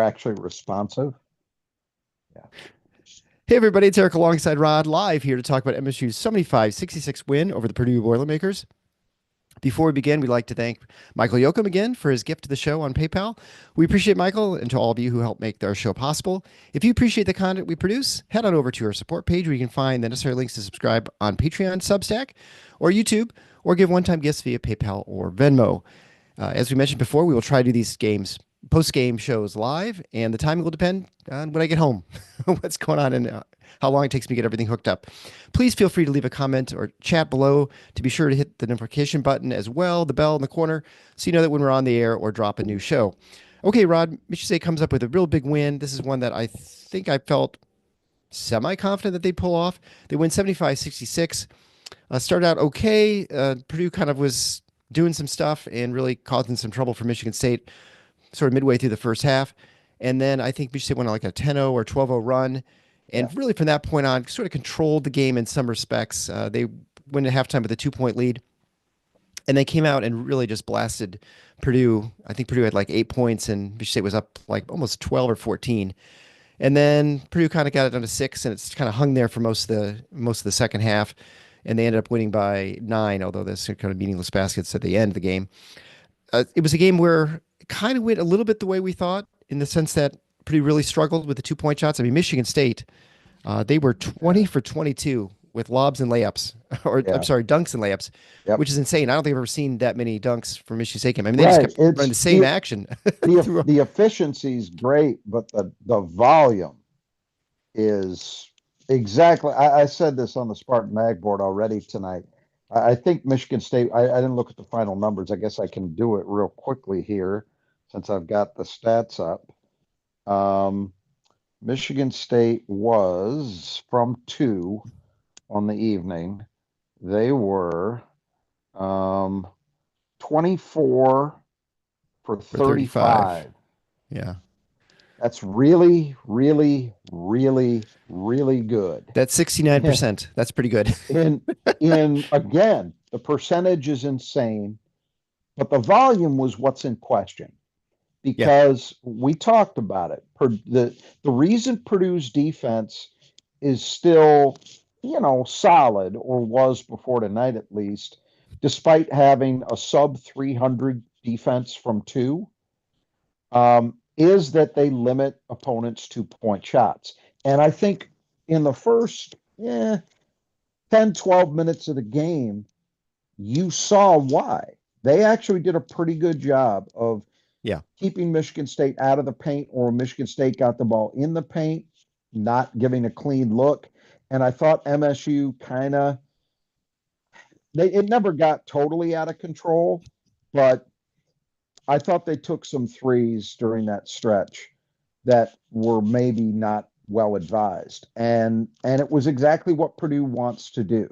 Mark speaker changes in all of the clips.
Speaker 1: actually responsive. Yeah.
Speaker 2: Hey everybody, it's Eric alongside Rod, live here to talk about MSU's 75-66 win over the Purdue Boilermakers. Before we begin, we'd like to thank Michael Yoakum again for his gift to the show on PayPal. We appreciate Michael and to all of you who help make our show possible. If you appreciate the content we produce, head on over to our support page where you can find the necessary links to subscribe on Patreon, Substack, or YouTube, or give one-time gifts via PayPal or Venmo. As we mentioned before, we will try to do these post-game shows live, and the timing will depend on when I get home, what's going on, and how long it takes me to get everything hooked up. Please feel free to leave a comment or chat below. To be sure to hit the notification button as well, the bell in the corner, so you know that when we're on the air or drop a new show. Okay, Rod, Michigan State comes up with a real big win. This is one that I think I felt semi-confident that they'd pull off. They win 75-66. Started out okay. Purdue kind of was doing some stuff and really causing some trouble for Michigan State sort of midway through the first half. And then I think Michigan State went on like a 10-0 or 12-0 run. And really from that point on, sort of controlled the game in some respects. They went at halftime with a 2-point lead. And they came out and really just blasted Purdue. I think Purdue had like 8 points and Michigan State was up like almost 12 or 14. And then Purdue kind of got it down to 6, and it's kind of hung there for most of the second half. And they ended up winning by 9, although there's kind of meaningless baskets at the end of the game. It was a game where it kind of went a little bit the way we thought, in the sense that Purdue really struggled with the 2-point shots. I mean, Michigan State, they were 20 for 22 with lobs and layups, or I'm sorry, dunks and layups, which is insane. I don't think I've ever seen that many dunks from Michigan State game. I mean, they just kept running the same action.
Speaker 1: The efficiency is great, but the volume is exactly. I said this on the Spartan Mag board already tonight. I think Michigan State, I didn't look at the final numbers. I guess I can do it real quickly here since I've got the stats up. Michigan State was from 2 on the evening. They were 24 for 35.
Speaker 2: Yeah.
Speaker 1: That's really, really, really, really good.
Speaker 2: That's 69%. That's pretty good.
Speaker 1: in again, the percentage is insane, but the volume was what's in question. Because we talked about it. The reason Purdue's defense is still, solid, or was before tonight at least, despite having a sub 300 defense from 2, is that they limit opponents' 2-point shots. And I think in the first 10, 12 minutes of the game, you saw why. They actually did a pretty good job of keeping Michigan State out of the paint, or Michigan State got the ball in the paint, not giving a clean look. And I thought MSU it never got totally out of control, but I thought they took some threes during that stretch that were maybe not well advised. And it was exactly what Purdue wants to do.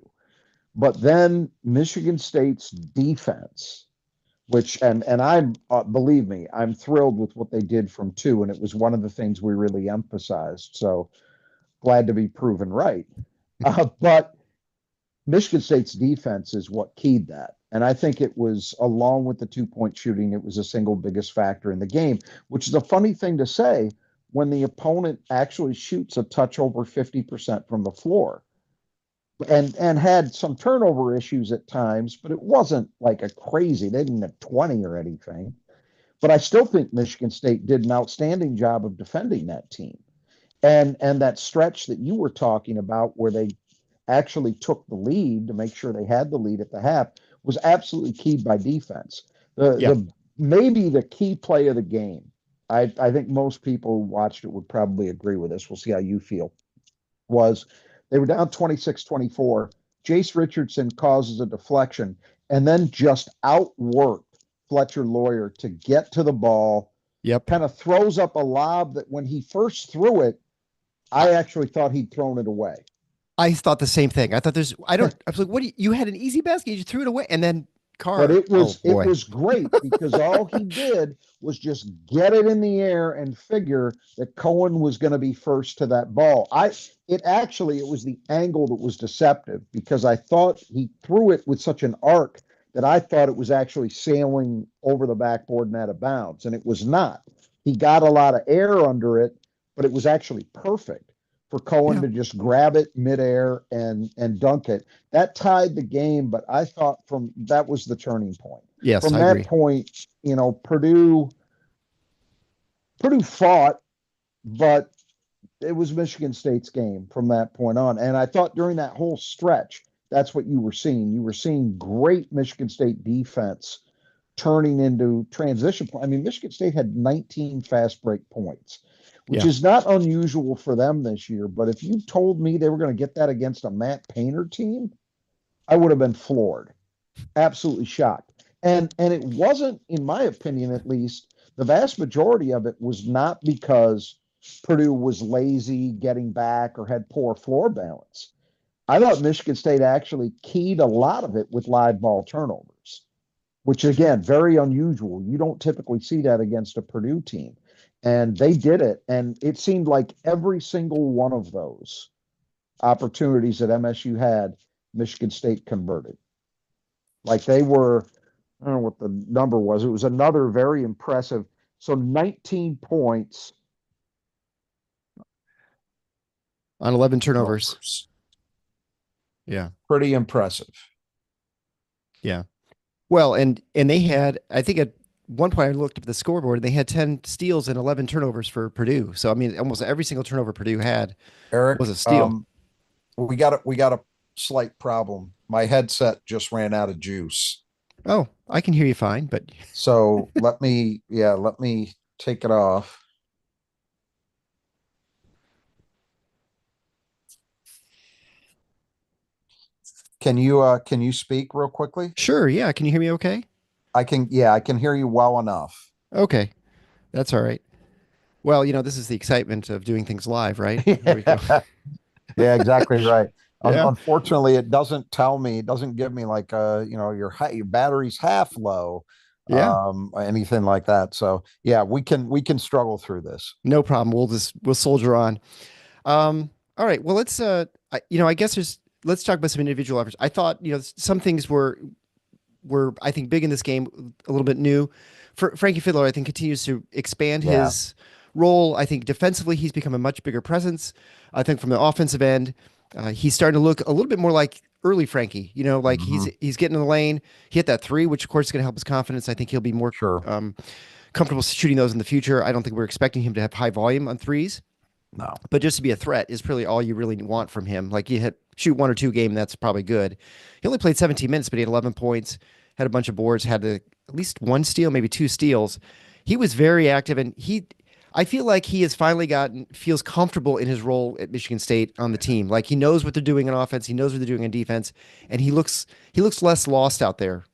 Speaker 1: But then Michigan State's defense, which, and I'm, believe me, I'm thrilled with what they did from 2, and it was one of the things we really emphasized. So glad to be proven right. But Michigan State's defense is what keyed that. And I think it was, along with the 2-point shooting, it was the single biggest factor in the game, which is a funny thing to say when the opponent actually shoots a touch over 50% from the floor. And had some turnover issues at times, but it wasn't like a crazy. They didn't have 20 or anything. But I still think Michigan State did an outstanding job of defending that team. And that stretch that you were talking about, where they actually took the lead to make sure they had the lead at the half, was absolutely keyed by defense. Maybe the key play of the game, I think most people who watched it would probably agree with this. We'll see how you feel. Was they were down 26-24. Jace Richardson causes a deflection and then just outworked Fletcher Lawyer to get to the ball. Kind of throws up a lob that when he first threw it, I actually thought he'd thrown it away.
Speaker 2: I thought the same thing. I thought I was like, you had an easy basket, you just threw it away, and then
Speaker 1: But it was great because all he did was just get it in the air and figure that Cohen was going to be first to that ball. It was the angle that was deceptive, because I thought he threw it with such an arc that I thought it was actually sailing over the backboard and out of bounds, and it was not. he got a lot of air under it, but it was actually perfect for Cohen to just grab it midair and dunk it. That tied the game, but I thought that was the turning point.
Speaker 2: Yes,
Speaker 1: From
Speaker 2: I
Speaker 1: that
Speaker 2: agree.
Speaker 1: point, Purdue fought, but it was Michigan State's game from that point on. And I thought during that whole stretch, that's what you were seeing. You were seeing great Michigan State defense turning into transition. I mean, Michigan State had 19 fast break points, which is not unusual for them this year. But if you told me they were going to get that against a Matt Painter team, I would have been floored, absolutely shocked. And it wasn't, in my opinion at least, the vast majority of it was not because Purdue was lazy getting back or had poor floor balance. I thought Michigan State actually keyed a lot of it with live ball turnovers, which again, very unusual. You don't typically see that against a Purdue team. And they did it. And it seemed like every single one of those opportunities that MSU had, Michigan State converted. Like they were, I don't know what the number was. It was another very impressive. So 19 points
Speaker 2: on 11 turnovers. Yeah.
Speaker 3: Pretty impressive.
Speaker 2: Yeah. Well, and they had, I think at one point I looked at the scoreboard, they had 10 steals and 11 turnovers for Purdue. So, I mean, almost every single turnover Purdue had
Speaker 3: Eric,
Speaker 2: was a steal.
Speaker 3: We got a slight problem. My headset just ran out of juice.
Speaker 2: Oh, I can hear you fine, but
Speaker 3: so let me take it off. Can you speak real quickly?
Speaker 2: Sure, yeah. Can you hear me okay?
Speaker 3: I can hear you well enough.
Speaker 2: Okay. That's all right. Well, this is the excitement of doing things live, right?
Speaker 3: There we go. Yeah, exactly right.
Speaker 2: Yeah.
Speaker 3: Unfortunately, it doesn't give me like your battery's half low.
Speaker 2: Yeah.
Speaker 3: Anything like that. So yeah, we can struggle through this.
Speaker 2: No problem. We'll soldier on. All right. Well, let's I guess let's talk about some individual efforts. I thought, some things were I think big in this game, a little bit new. For Frankie Fiddler, I think continues to expand his role. I think defensively, he's become a much bigger presence. I think from the offensive end, he's starting to look a little bit more like early Frankie. Like he's getting in the lane. He hit that three, which of course is going to help his confidence. I think he'll be more comfortable shooting those in the future. I don't think we're expecting him to have high volume on threes.
Speaker 3: No,
Speaker 2: but just to be a threat is really all you really want from him. Like you shoot one or two game, that's probably good. He only played 17 minutes, but he had 11 points, had a bunch of boards, had at least one steal, maybe two steals. He was very active, and I feel like he has finally feels comfortable in his role at Michigan State on the team. Like he knows what they're doing on offense, he knows what they're doing on defense, and he looks less lost out there.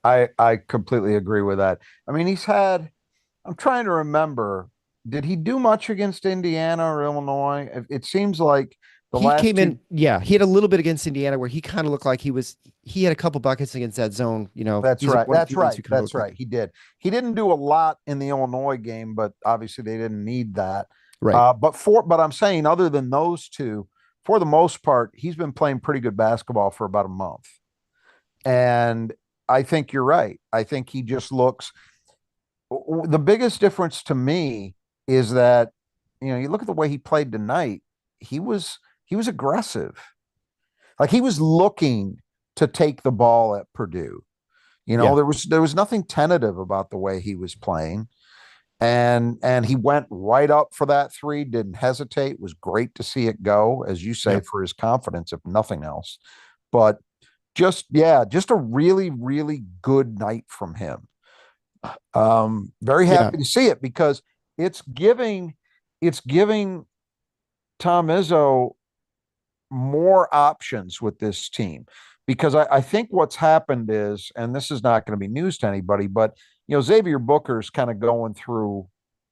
Speaker 3: I completely agree with that. I mean, I'm trying to remember, did he do much against Indiana or Illinois? It seems like
Speaker 2: he came in. Yeah, he had a little bit against Indiana where he kind of looked like he had a couple buckets against that zone.
Speaker 3: That's right. That's right. He did. He didn't do a lot in the Illinois game, but obviously they didn't need that.
Speaker 2: Right.
Speaker 3: But I'm saying other than those two, for the most part, he's been playing pretty good basketball for about a month. And I think you're right. I think he just looks. The biggest difference to me is that, you look at the way he played tonight, he was aggressive. Like he was looking to take the ball at Purdue. There was nothing tentative about the way he was playing. And he went right up for that three, didn't hesitate. It was great to see it go, as you say, for his confidence, if nothing else. But just a really, really good night from him. Very happy to see it because it's giving Tom Izzo more options with this team, because I think what's happened is, and this is not going to be news to anybody, but Xavier Booker's kind of going through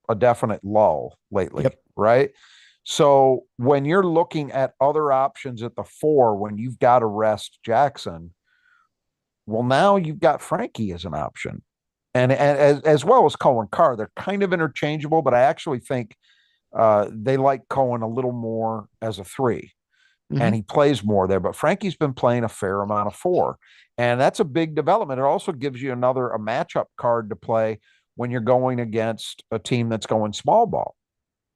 Speaker 3: a definite lull lately, right? So when you're looking at other options at the four, when you've got to rest Jackson, well, now you've got Frankie as an option. And as well as Cohen Carr. They're kind of interchangeable, but I actually think they like Cohen a little more as a three, and he plays more there. But Frankie's been playing a fair amount of four, and that's a big development. It also gives you a matchup card to play when you're going against a team that's going small ball.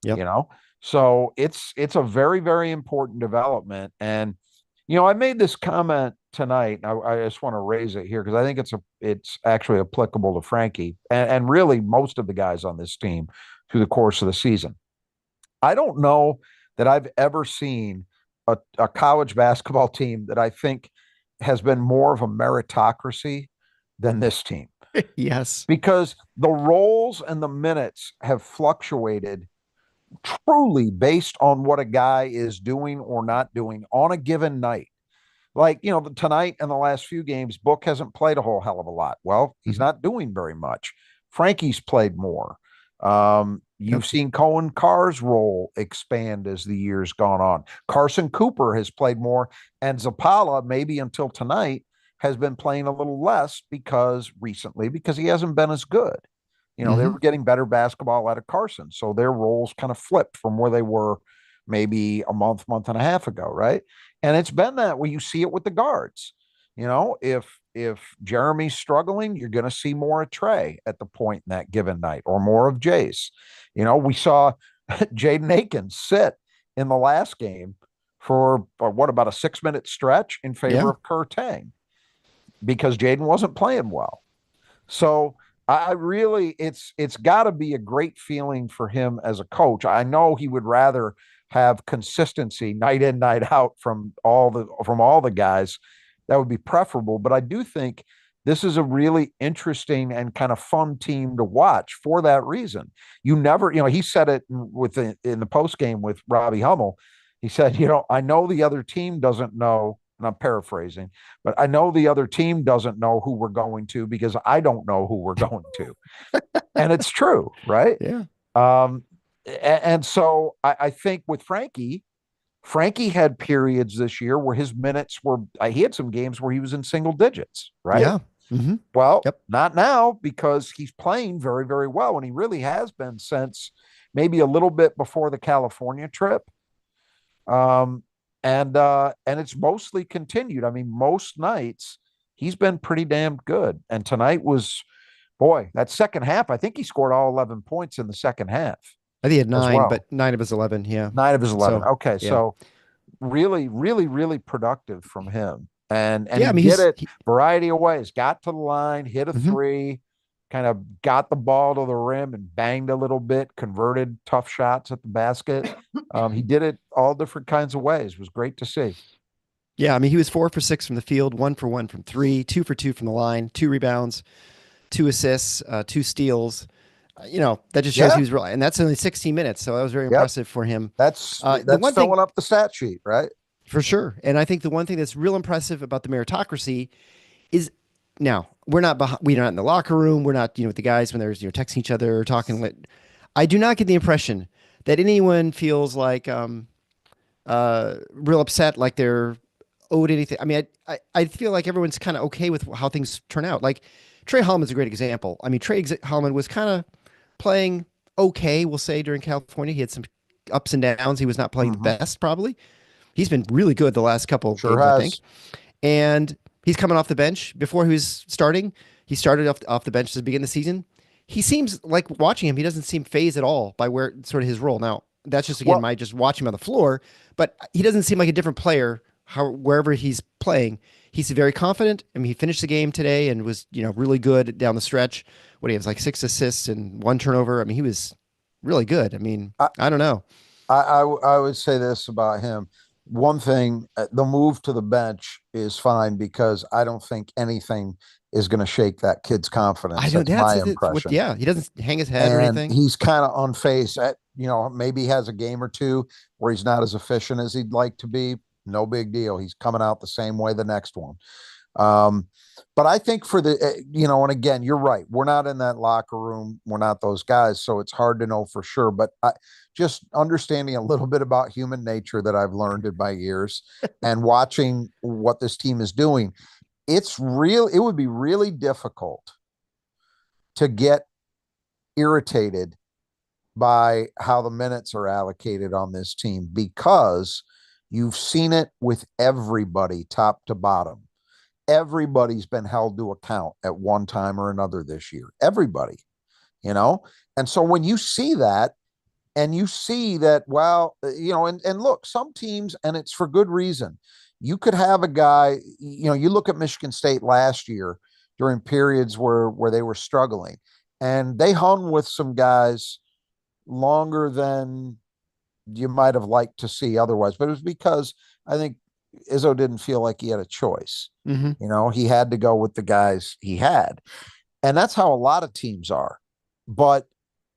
Speaker 2: Yep.
Speaker 3: You know, so it's a very, very important development. And I made this comment tonight. I just want to raise it here because I think it's actually applicable to Frankie and really most of the guys on this team through the course of the season. I don't know that I've ever seen a college basketball team that I think has been more of a meritocracy than this team.
Speaker 2: Yes.
Speaker 3: Because the roles and the minutes have fluctuated truly based on what a guy is doing or not doing on a given night. Like, tonight and the last few games, Book hasn't played a whole hell of a lot. Well, he's not doing very much. Frankie's played more. You've seen Cohen Carr's role expand as the years gone on. Carson Cooper has played more, and Zapala, maybe until tonight, has been playing a little less because he hasn't been as good. They were getting better basketball out of Carson. So their roles kind of flipped from where they were maybe a month and a half ago, right? And it's been that way. You see it with the guards. If Jeremy's struggling, you're going to see more of Trey at the point in that given night or more of Jace. We saw Jaden Akins sit in the last game for about a 6-minute stretch in favor of Kerr Tang because Jaden wasn't playing well. So I really, it's got to be a great feeling for him as a coach. I know he would rather have consistency night in, night out from all the guys. That would be preferable. But I do think this is a really interesting and kind of fun team to watch for that reason. You never, he said it in the post game with Robbie Hummel. He said, I know the other team doesn't know, and I'm paraphrasing, but I know the other team doesn't know who we're going to because I don't know who we're going to. And it's true, right?
Speaker 2: Yeah.
Speaker 3: And so I think with Frankie had periods this year where his minutes he had some games where he was in single digits, right?
Speaker 2: Yeah. Mm-hmm.
Speaker 3: Well, not now because he's playing very, very well. And he really has been since maybe a little bit before the California trip. And it's mostly continued. I mean, most nights he's been pretty damn good. And tonight was, that second half, I think he scored all 11 points in the second half.
Speaker 2: I think he had 9, but 9 of his 11. Yeah.
Speaker 3: 9 of his 11.
Speaker 2: So,
Speaker 3: okay. Yeah. So really, really, really productive from him. And
Speaker 2: yeah,
Speaker 3: he did it variety of ways. Got to the line, hit a three, kind of got the ball to the rim and banged a little bit, converted tough shots at the basket. He did it all different kinds of ways. It was great to see.
Speaker 2: Yeah, I mean, he was 4 for 6 from the field, 1 for 1 from 3, 2 for 2 from the line, 2 rebounds, 2 assists, 2 steals. That just shows he was real, and that's only 16 minutes. So that was very impressive for him.
Speaker 3: That's filling up the stat sheet, right?
Speaker 2: For sure. And I think the one thing that's real impressive about the meritocracy is now we're not in the locker room. We're not, with the guys when there's, texting each other or talking. I do not get the impression that anyone feels like, real upset, like they're owed anything. I mean, I feel like everyone's kind of okay with how things turn out. Like Trey Holloman's a great example. I mean, Trey Holloman was kind of playing okay, we'll say, during California. He had some ups and downs. He was not playing the best, probably. He's been really good the last couple of games, I think. And he's coming off the bench. Before he was starting, he started off the bench to begin the season. He seems like, watching him, he doesn't seem phased at all by where sort of his role. Now, that's just, again, my just watching him on the floor, but he doesn't seem like a different player wherever he's playing. He's very confident. I mean, he finished the game today and was, really good down the stretch. What he has, like 6 assists and 1 turnover. I mean, he was really good. I mean, I don't know.
Speaker 3: I would say this about him. One thing, the move to the bench is fine because I don't think anything is going to shake that kid's confidence. That's my impression.
Speaker 2: He doesn't hang his head or anything.
Speaker 3: He's kind of unfazed. Maybe he has a game or two where he's not as efficient as he'd like to be. No big deal. He's coming out the same way the next one. But I think for the, and again, you're right. We're not in that locker room. We're not those guys. So it's hard to know for sure. But just understanding a little bit about human nature that I've learned in my years and watching what this team is doing, it would be really difficult to get irritated by how the minutes are allocated on this team because you've seen it with everybody top to bottom. Everybody's been held to account at one time or another this year. Everybody. you know? And so when you see that, and you see that, well, and look, some teams, and it's for good reason. You could have a guy, you look at Michigan State last year during periods where they were struggling, and they hung with some guys longer than you might have liked to see otherwise. But it was because I think Izzo didn't feel like he had a choice. He had to go with the guys he had. And that's how a lot of teams are. But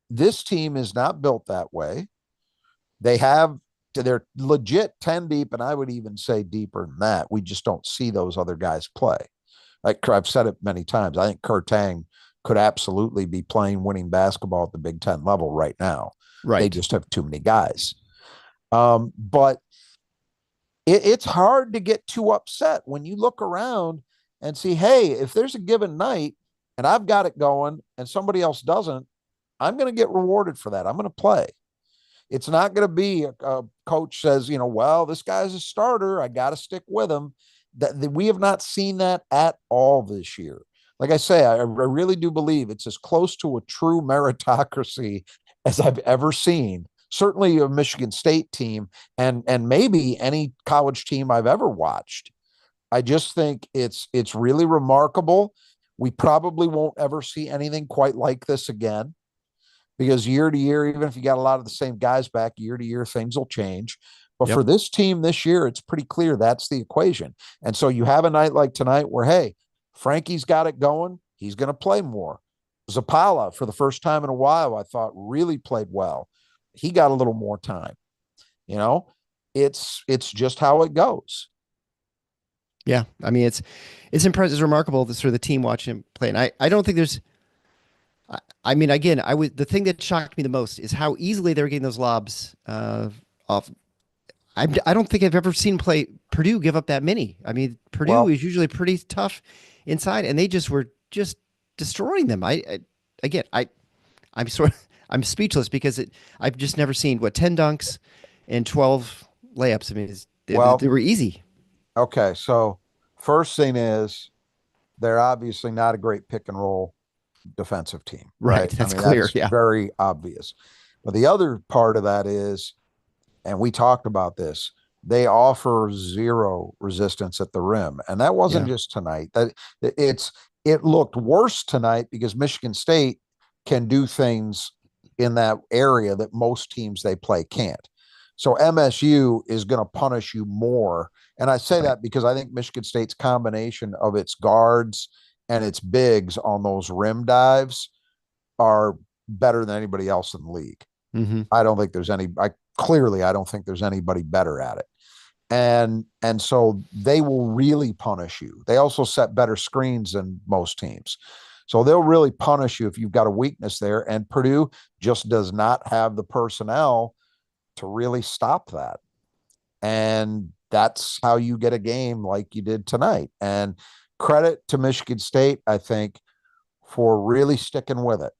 Speaker 3: this team is not built that way. They're legit 10 deep, and I would even say deeper than that. We just don't see those other guys play. Like I've said it many times, I think Kurtang could absolutely be playing winning basketball at the Big Ten level right now.
Speaker 2: Right.
Speaker 3: They just have too many guys. But it's hard to get too upset when you look around and see, hey, if there's a given night and I've got it going and somebody else doesn't, I'm going to get rewarded for that. I'm going to play. It's not going to be a coach says, well, this guy's a starter, I got to stick with him. That we have not seen that at all this year. Like I say, I really do believe it's as close to a true meritocracy as I've ever seen. Certainly a Michigan State team and maybe any college team I've ever watched. I just think it's really remarkable. We probably won't ever see anything quite like this again, because year to year, even if you got a lot of the same guys back, year to year, things will change. But for this team this year, it's pretty clear that's the equation. And so you have a night like tonight where, hey, Frankie's got it going. He's going to play more. Zapala, for the first time in a while, I thought really played well. He got a little more time. It's just how it goes.
Speaker 2: Yeah. I mean, it's impressive. It's remarkable to sort of the team watching him play. And I don't think there's, I mean, again, the thing that shocked me the most is how easily they were getting those lobs off. I don't think I've ever seen Purdue give up that many. I mean, Purdue is usually pretty tough inside, and they just were just destroying them. I'm speechless because I've just never seen 10 dunks and 12 layups. I mean, they were easy.
Speaker 3: Okay, so first thing is they're obviously not a great pick and roll defensive team, right?
Speaker 2: That's clear.
Speaker 3: That's very obvious. But the other part of that is, and we talked about this, they offer zero resistance at the rim, and that wasn't just tonight. It looked worse tonight because Michigan State can do things in that area that most teams they play can't. So MSU is going to punish you more. And I say that because I think Michigan State's combination of its guards and its bigs on those rim dives are better than anybody else in the league.
Speaker 2: Mm-hmm.
Speaker 3: I don't think there's I don't think there's anybody better at it. And so they will really punish you. They also set better screens than most teams. So they'll really punish you if you've got a weakness there. And Purdue just does not have the personnel to really stop that. And that's how you get a game like you did tonight. And credit to Michigan State, I think, for really sticking with it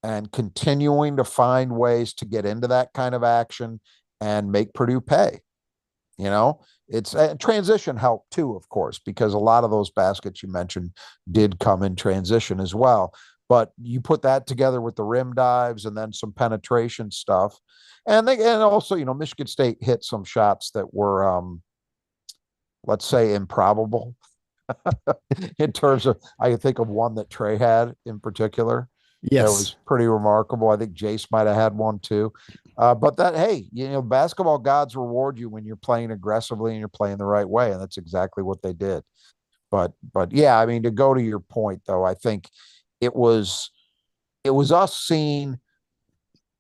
Speaker 3: and continuing to find ways to get into that kind of action and make Purdue pay. It's a transition help too, of course, because a lot of those baskets you mentioned did come in transition as well. But you put that together with the rim dives and then some penetration stuff. And also, Michigan State hit some shots that were, let's say, improbable in terms of, I think of one that Trey had in particular.
Speaker 2: Yes.
Speaker 3: That was pretty remarkable. I think Jace might have had one too. But basketball gods reward you when you're playing aggressively and you're playing the right way. And that's exactly what they did. But yeah, I mean, to go to your point though, I think it was us seeing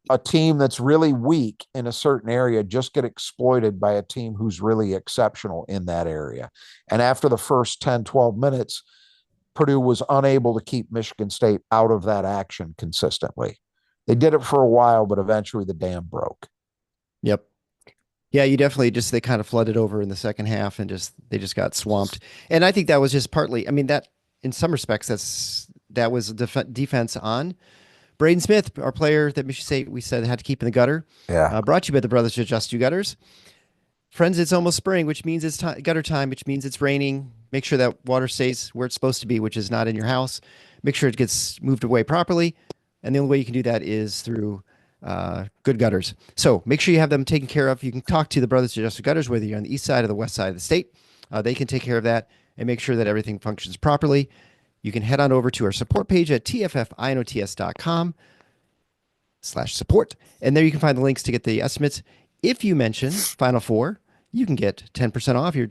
Speaker 3: a team that's really weak in a certain area just get exploited by a team who's really exceptional in that area. And after the first 10, 12 minutes, Purdue was unable to keep Michigan State out of that action consistently. They did it for a while, but eventually the dam broke.
Speaker 2: Yep. Yeah, you definitely they kind of flooded over in the second half and they just got swamped. And I think that was just partly, I mean, that in some respects, that was a defense on Braden Smith, our player that Michigan State, we said had to keep in the gutter.
Speaker 3: Yeah.
Speaker 2: Brought to you by the Brothers Who Adjust You Gutters. Friends, it's almost spring, which means it's gutter time, which means it's raining. Make sure that water stays where it's supposed to be, which is not in your house. Make sure it gets moved away properly. And the only way you can do that is through good gutters. So make sure you have them taken care of. You can talk to the Brothers Adjusted Gutters, whether you're on the east side or the west side of the state. They can take care of that and make sure that everything functions properly. You can head on over to our support page at tffinots.com/support. And there you can find the links to get the estimates. If you mention Final Four, you can get 10% off your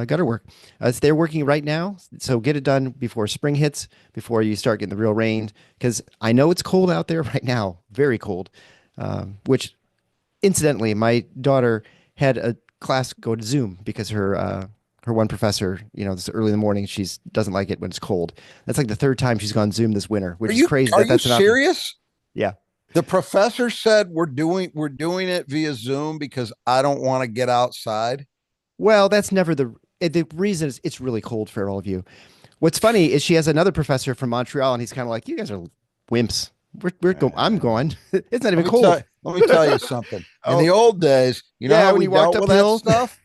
Speaker 2: gutter work. They're working right now, so get it done before spring hits, before you start getting the real rain, because I know it's cold out there right now, very cold, which, incidentally, my daughter had a class go to Zoom because her one professor, this early in the morning, she doesn't like it when it's cold. That's like the third time she's gone Zoom this winter, which is crazy.
Speaker 3: Are you serious?
Speaker 2: Yeah.
Speaker 3: The professor said we're doing it via Zoom because I don't want to get outside.
Speaker 2: Well, that's never the reason is it's really cold for all of you. What's funny is she has another professor from Montreal, and he's kind of like, you guys are wimps. I'm going. It's not even cold.
Speaker 3: Let me tell you something. In the old days, how
Speaker 2: when
Speaker 3: we
Speaker 2: you walked
Speaker 3: dealt with
Speaker 2: uphill
Speaker 3: that stuff?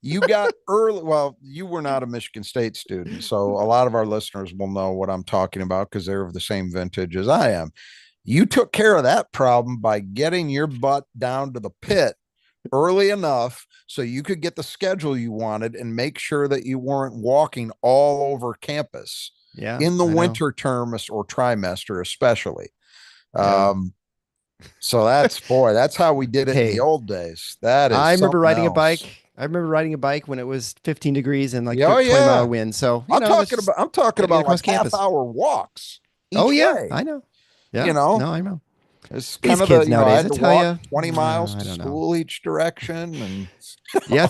Speaker 3: You got early. Well, you were not a Michigan State student, so a lot of our listeners will know what I'm talking about because they're of the same vintage as I am. You took care of that problem by getting your butt down to the pit early enough so you could get the schedule you wanted and make sure that you weren't walking all over campus in the winter term or trimester, especially.
Speaker 2: Yeah.
Speaker 3: So that's how we did it in the old days. That is,
Speaker 2: I remember riding
Speaker 3: else.
Speaker 2: a bike. I remember riding a bike when it was 15 degrees and like
Speaker 3: 20-mile
Speaker 2: wind. So
Speaker 3: I'm talking about like half-hour walks.
Speaker 2: Way. I know. Yeah. No, I know.
Speaker 3: It's kind of
Speaker 2: kids nowadays.
Speaker 3: I had to walk 20 miles to school each direction, and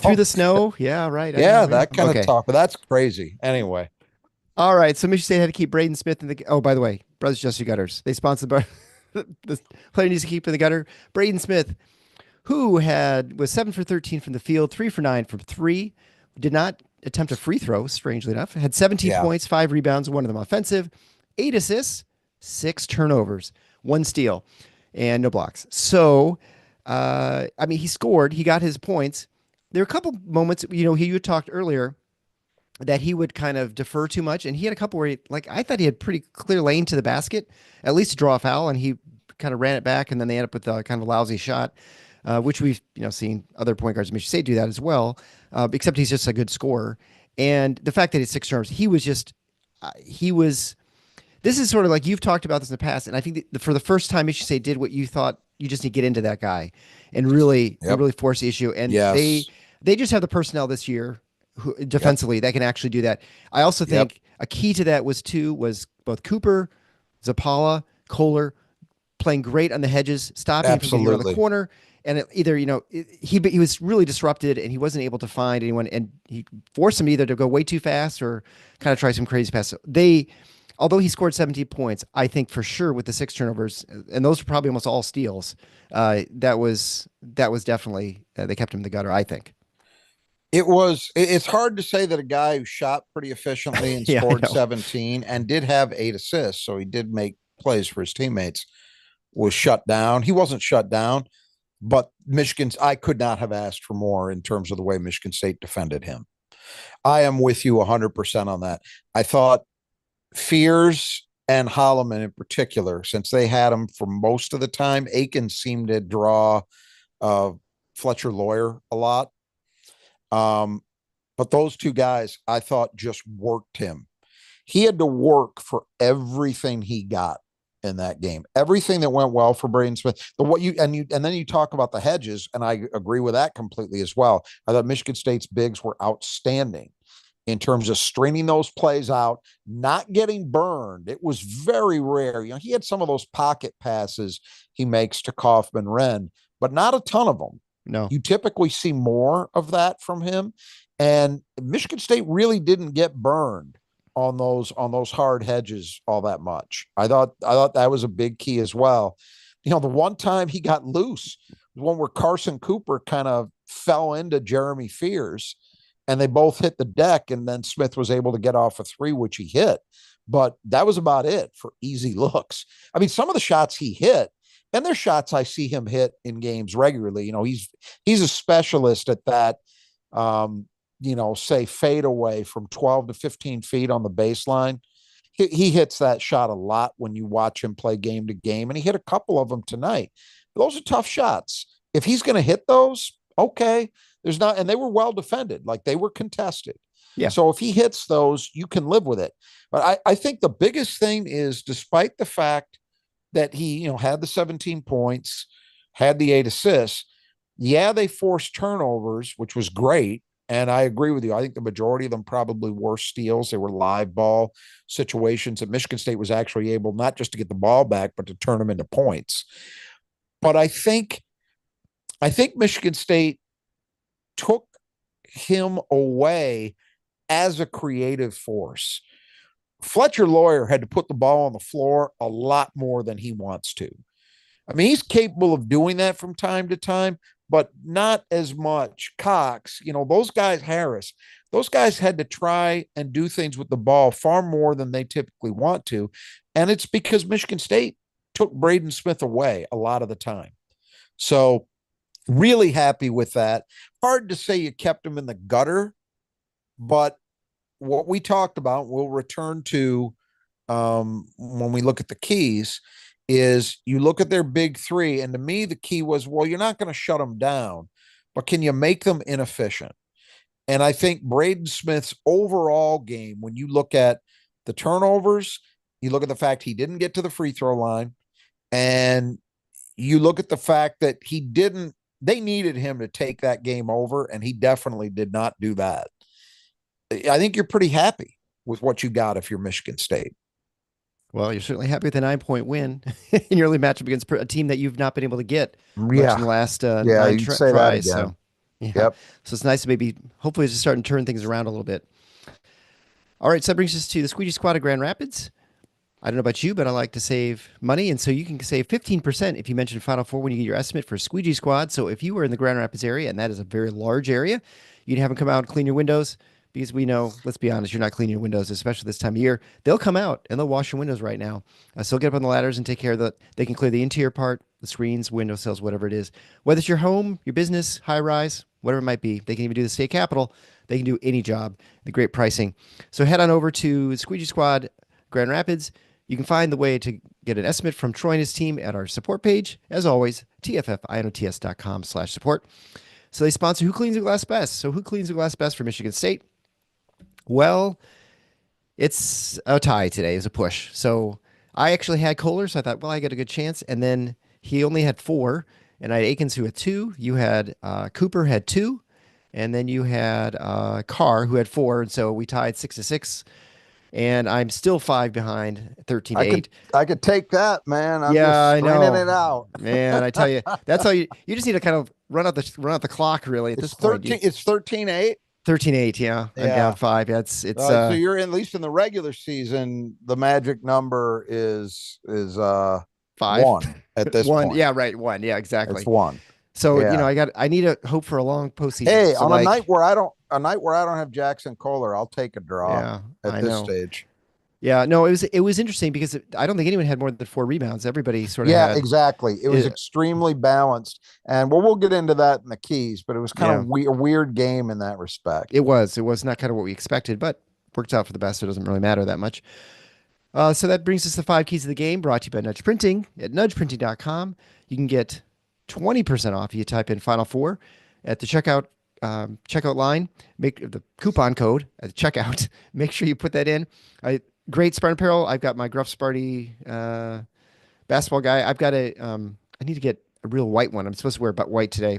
Speaker 2: through the snow. Yeah, right.
Speaker 3: That kind of talk. But that's crazy. Anyway.
Speaker 2: All right. So Michigan State had to keep Braden Smith in the. Oh, by the way, Brothers Adjusted Gutters. They sponsored the player needs to keep in the gutter. Braden Smith, who was 7 for 13 from the field, 3 for 9 from 3, did not attempt a free throw, strangely enough, had 17 points, 5 rebounds, one of them offensive, 8 assists, 6 turnovers, 1 steal, and no blocks. So, he scored, he got his points. There were a couple moments, you talked earlier that he would kind of defer too much, and he had a couple where I thought he had pretty clear lane to the basket, at least to draw a foul, and he kind of ran it back, and then they ended up with a kind of a lousy shot. Which we've seen other point guards in Michigan State do that as well, except he's just a good scorer. And the fact that he's 6 turnovers, this is sort of like you've talked about this in the past, and I think that for the first time Michigan State did what you thought you just need to get into that guy and really force the issue. And they just have the personnel this year defensively that can actually do that. I also think a key to that was both Cooper, Zapala, Kohler playing great on the hedges, stopping him from getting around the corner. And he was really disrupted and he wasn't able to find anyone, and he forced him either to go way too fast or kind of try some crazy pass. Although he scored 17 points, I think for sure with the 6 turnovers, and those were probably almost all steals, that was definitely, they kept him in the gutter, I think.
Speaker 3: It's hard to say that a guy who shot pretty efficiently and scored 17 and did have 8 assists, so he did make plays for his teammates, was shut down. He wasn't shut down. But I could not have asked for more in terms of the way Michigan State defended him. I am with you 100% on that. I thought Fears and Holloman in particular, since they had him for most of the time, Aiken seemed to draw Fletcher Lawyer a lot. But those two guys, I thought, just worked him. He had to work for everything he got in that game. Everything that went well for Braden Smith. And then you talk about the hedges, and I agree with that completely as well. I thought Michigan State's bigs were outstanding in terms of stringing those plays out, not getting burned. It was very rare. He had some of those pocket passes he makes to Kaufman-Renn, but not a ton of them.
Speaker 2: No.
Speaker 3: You typically see more of that from him. And Michigan State really didn't get burned on those hard hedges all that much. I thought that was a big key as well. The one time he got loose was one where Carson Cooper kind of fell into Jeremy Fears and they both hit the deck, and then Smith was able to get off a 3, which he hit. But that was about it for easy looks. Some of the shots he hit, and there's shots I see him hit in games regularly. He's a specialist at that, say fade away from 12 to 15 feet on the baseline. he hits that shot a lot when you watch him play game to game, and he hit a couple of them tonight. Those are tough shots. If he's going to hit those, okay, there's not, and they were well defended, like they were contested.
Speaker 2: Yeah.
Speaker 3: So if he hits those, you can live with it. But I think the biggest thing is, despite the fact that he, had the 17 points, had the 8 assists, yeah, they forced turnovers, which was great. And I agree with you. I think the majority of them probably were steals. They were live ball situations that Michigan State was actually able not just to get the ball back, but to turn them into points. But I think Michigan State took him away as a creative force. Fletcher Lawyer had to put the ball on the floor a lot more than he wants to. I mean, he's capable of doing that from time to time, but not as much. Cox, those guys, Harris, those guys had to try and do things with the ball far more than they typically want to. And it's because Michigan State took Braden Smith away a lot of the time. So really happy with that. Hard to say you kept him in the gutter, but what we talked about, we'll return to when we look at the keys, is you look at their big three. And to me, the key was, well, you're not going to shut them down, but can you make them inefficient? And I think Braden Smith's overall game, when you look at the turnovers, you look at the fact he didn't get to the free throw line, and you look at the fact that they needed him to take that game over, and he definitely did not do that. I think you're pretty happy with what you got if you're Michigan State.
Speaker 2: Well, you're certainly happy with a 9-point win in your early matchup against a team that you've not been able to get much in the last 9
Speaker 3: you'd say
Speaker 2: tries.
Speaker 3: That again.
Speaker 2: So, yeah.
Speaker 3: Yep.
Speaker 2: So it's nice to maybe, hopefully, just start to turn things around a little bit. All right, so that brings us to the Squeegee Squad of Grand Rapids. I don't know about you, but I like to save money, and so you can save 15% if you mention Final Four when you get your estimate for Squeegee Squad. So if you were in the Grand Rapids area, and that is a very large area, you'd have them come out and clean your windows, because we know, let's be honest, you're not cleaning your windows, especially this time of year. They'll come out and they'll wash your windows right now. So get up on the ladders and take care of that. They can clear the interior part, the screens, window sills, whatever it is. Whether it's your home, your business, high rise, whatever it might be. They can even do the state capitol. They can do any job. The great pricing. So head on over to Squeegee Squad Grand Rapids. You can find the way to get an estimate from Troy and his team at our support page. As always, tffinots.com/support. So they sponsor Who Cleans the Glass Best. So who cleans the glass best for Michigan State? Well, it's a tie today. It's a push. So I actually had Kohler, so I thought, well, I got a good chance. And then he only had 4, and I had Akins who had 2. You had Cooper had 2, and then you had Carr who had 4. And so we tied 6-6. And I'm still 5 behind, 13-8.
Speaker 3: I could take that, man. I'm
Speaker 2: I know.
Speaker 3: it out,
Speaker 2: man. I tell you, that's how you just need to kind of run out the clock. Really, at this point,
Speaker 3: it's 13-8.
Speaker 2: 13-8, yeah. I'm down 5. Yeah, it's
Speaker 3: so you're at least in the regular season. The magic number is 5 1 at this
Speaker 2: 1,
Speaker 3: point.
Speaker 2: Yeah, right. 1, yeah, exactly.
Speaker 3: It's 1.
Speaker 2: So I need a hope for a long postseason.
Speaker 3: Hey,
Speaker 2: so
Speaker 3: on a night where I don't have Jackson Kohler, I'll take a draw.
Speaker 2: Yeah,
Speaker 3: at this stage.
Speaker 2: Yeah, no, it was interesting because I don't think anyone had more than 4 rebounds. Everybody sort of had,
Speaker 3: exactly. It was extremely balanced, and we'll get into that in the keys. But it was kind of a weird game in that respect.
Speaker 2: It was not kind of what we expected, but worked out for the best. So it doesn't really matter that much. So that brings us to the 5 keys of the game, brought to you by Nudge Printing at nudgeprinting.com. You can get 20% off if you type in Final Four at the checkout line. Make the coupon code at the checkout. Make sure you put that in. Great Spartan apparel. I've got my Gruff Sparty basketball guy. I've got I need to get a real white one. I'm supposed to wear about white today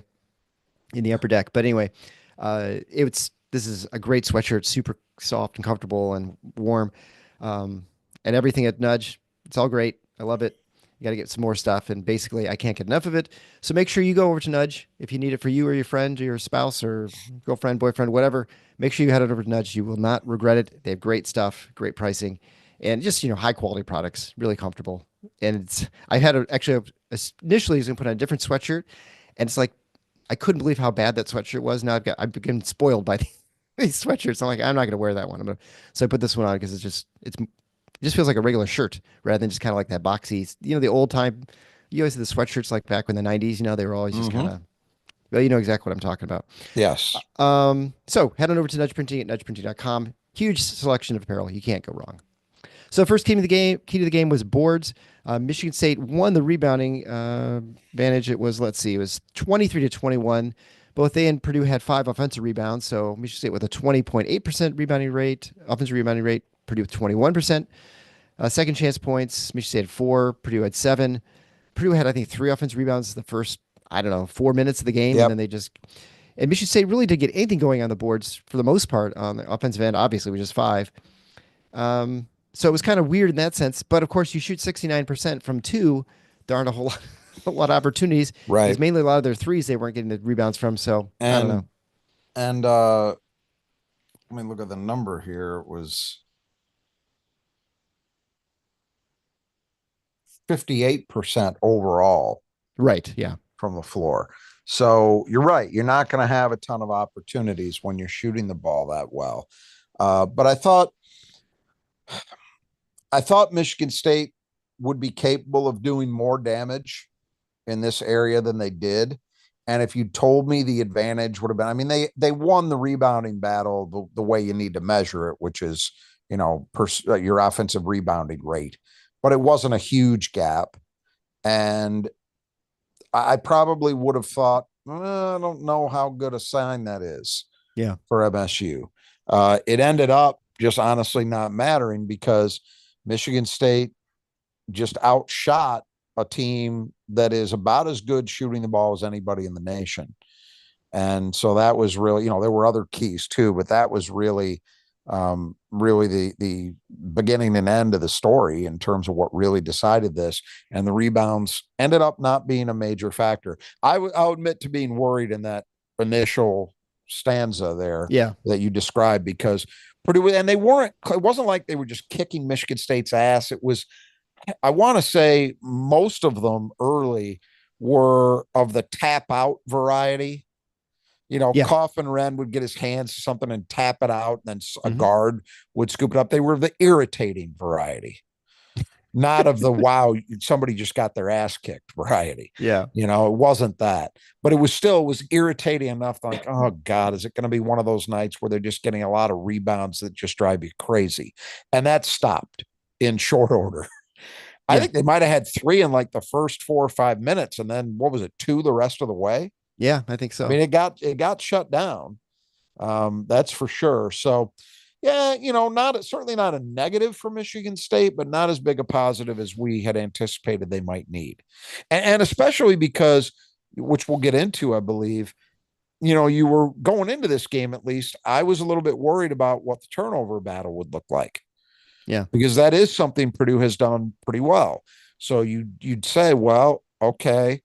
Speaker 2: in the upper deck. But anyway, this is a great sweatshirt, super soft and comfortable and warm. And everything at Nudge, it's all great. I love it. You got to get some more stuff, and basically I can't get enough of it. So make sure you go over to Nudge if you need it for you or your friend or your spouse or girlfriend, boyfriend, whatever. Make sure you head over to Nudge. You will not regret it. They have great stuff, great pricing, and just high quality products, really comfortable. And I had initially I was going to put on a different sweatshirt, and it's like I couldn't believe how bad that sweatshirt was. Now I've been spoiled by these sweatshirts. I'm like, I'm not going to wear that one. So I put this one on because it just feels like a regular shirt rather than just kind of like that boxy, the old time. You always had the sweatshirts like back in the 90s, they were always just kind of, well, you know exactly what I'm talking about.
Speaker 3: Yes.
Speaker 2: So head on over to Nudge Printing at nudgeprinting.com. Huge selection of apparel. You can't go wrong. So first key to the game was boards. Michigan State won the rebounding advantage. It was, let's see, it was 23-21. Both they and Purdue had 5 offensive rebounds. So Michigan State with a 20.8% rebounding rate, offensive rebounding rate. Purdue with 21%. Second chance points, Michigan State had 4. Purdue had 7. Purdue had, I think, 3 offensive rebounds the first, I don't know, 4 minutes of the game,
Speaker 3: Yep.
Speaker 2: and then and Michigan State really didn't get anything going on the boards for the most part on the offensive end. Obviously, it was just 5. So it was kind of weird in that sense. But of course, you shoot 69% from 2. There aren't a lot of opportunities.
Speaker 3: Right.
Speaker 2: Because mainly a lot of their threes they weren't getting the rebounds from. So I don't know.
Speaker 3: And let me look at the number here. It was 58% overall.
Speaker 2: Right. Yeah.
Speaker 3: From the floor. So you're right. You're not going to have a ton of opportunities when you're shooting the ball that well. But I thought Michigan State would be capable of doing more damage in this area than they did. And if you told me the advantage would have been, I mean, they won the rebounding battle the way you need to measure it, which is, your offensive rebounding rate, but it wasn't a huge gap. And I probably would have thought, I don't know how good a sign that is.
Speaker 2: Yeah.
Speaker 3: For MSU. It ended up just honestly not mattering because Michigan State just outshot a team that is about as good shooting the ball as anybody in the nation. And so that was really, there were other keys too, but that was really the beginning and end of the story in terms of what really decided this. And the rebounds ended up not being a major factor. I'll admit to being worried in that initial stanza there that you described, because Purdue, and it wasn't like they were just kicking Michigan State's ass. It was, I want to say most of them early were of the tap out variety. Coffin Wren would get his hands to something and tap it out, and then a guard would scoop it up. They were the irritating variety, not of the wow, somebody just got their ass kicked variety.
Speaker 2: Yeah.
Speaker 3: It wasn't that, but it was irritating enough like, oh God, is it going to be one of those nights where they're just getting a lot of rebounds that just drive you crazy? And that stopped in short order. I think they might have had 3 in like the first 4 or 5 minutes. And then what was it? 2 the rest of the way.
Speaker 2: Yeah, I think so.
Speaker 3: I mean, it got shut down. That's for sure. So yeah, certainly not a negative for Michigan State, but not as big a positive as we had anticipated they might need. And especially because, which we'll get into, I believe, you were going into this game, at least I was a little bit worried about what the turnover battle would look like.
Speaker 2: Yeah.
Speaker 3: Because that is something Purdue has done pretty well. So you'd say, well, okay,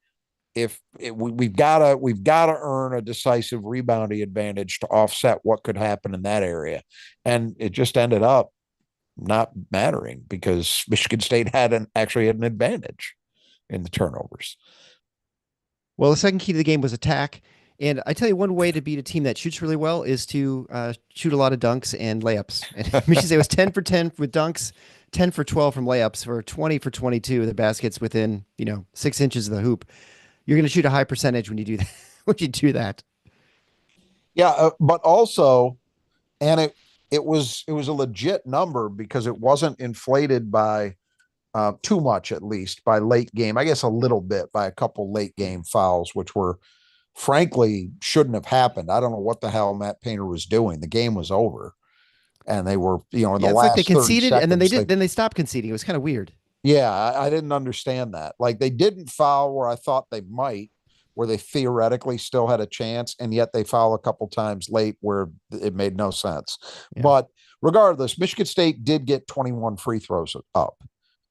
Speaker 3: we've got to earn a decisive rebounding advantage to offset what could happen in that area. And it just ended up not mattering because Michigan State actually had an advantage in the turnovers.
Speaker 2: Well, the second key to the game was attack. And I tell you, one way to beat a team that shoots really well is to shoot a lot of dunks and layups. And Michigan State was 10 for 10 with dunks, 10 for 12 from layups, for 20 for 22 of the baskets within 6 inches of the hoop. You're going to shoot a high percentage when you do that. When you do that.
Speaker 3: Yeah, but also, and it was a legit number because it wasn't inflated by too much, at least by late game. I guess a little bit by a couple late game fouls, which were frankly shouldn't have happened. I don't know what the hell Matt Painter was doing. The game was over, and they were in the last.
Speaker 2: Like they conceded, and then they stopped conceding. It was kind of weird.
Speaker 3: Yeah, I didn't understand that. Like they didn't foul where I thought they might, where they theoretically still had a chance, and yet they foul a couple times late where it made no sense. Yeah. But regardless, Michigan State did get 21 free throws up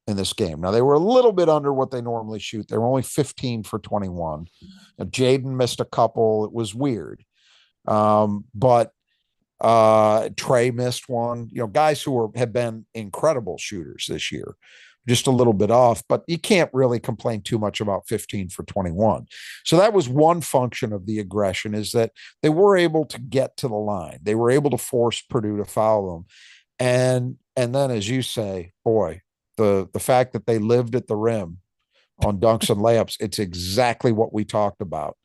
Speaker 3: in this game. Now they were a little bit under what they normally shoot. They were only 15 for 21. Jaden missed a couple. It was weird. But Trey missed one. Guys who have been incredible shooters this year. Just a little bit off, but you can't really complain too much about 15 for 21. So that was one function of the aggression, is that they were able to get to the line. They were able to force Purdue to foul them. And then, as you say, boy, the fact that they lived at the rim on dunks and layups, it's exactly what we talked about,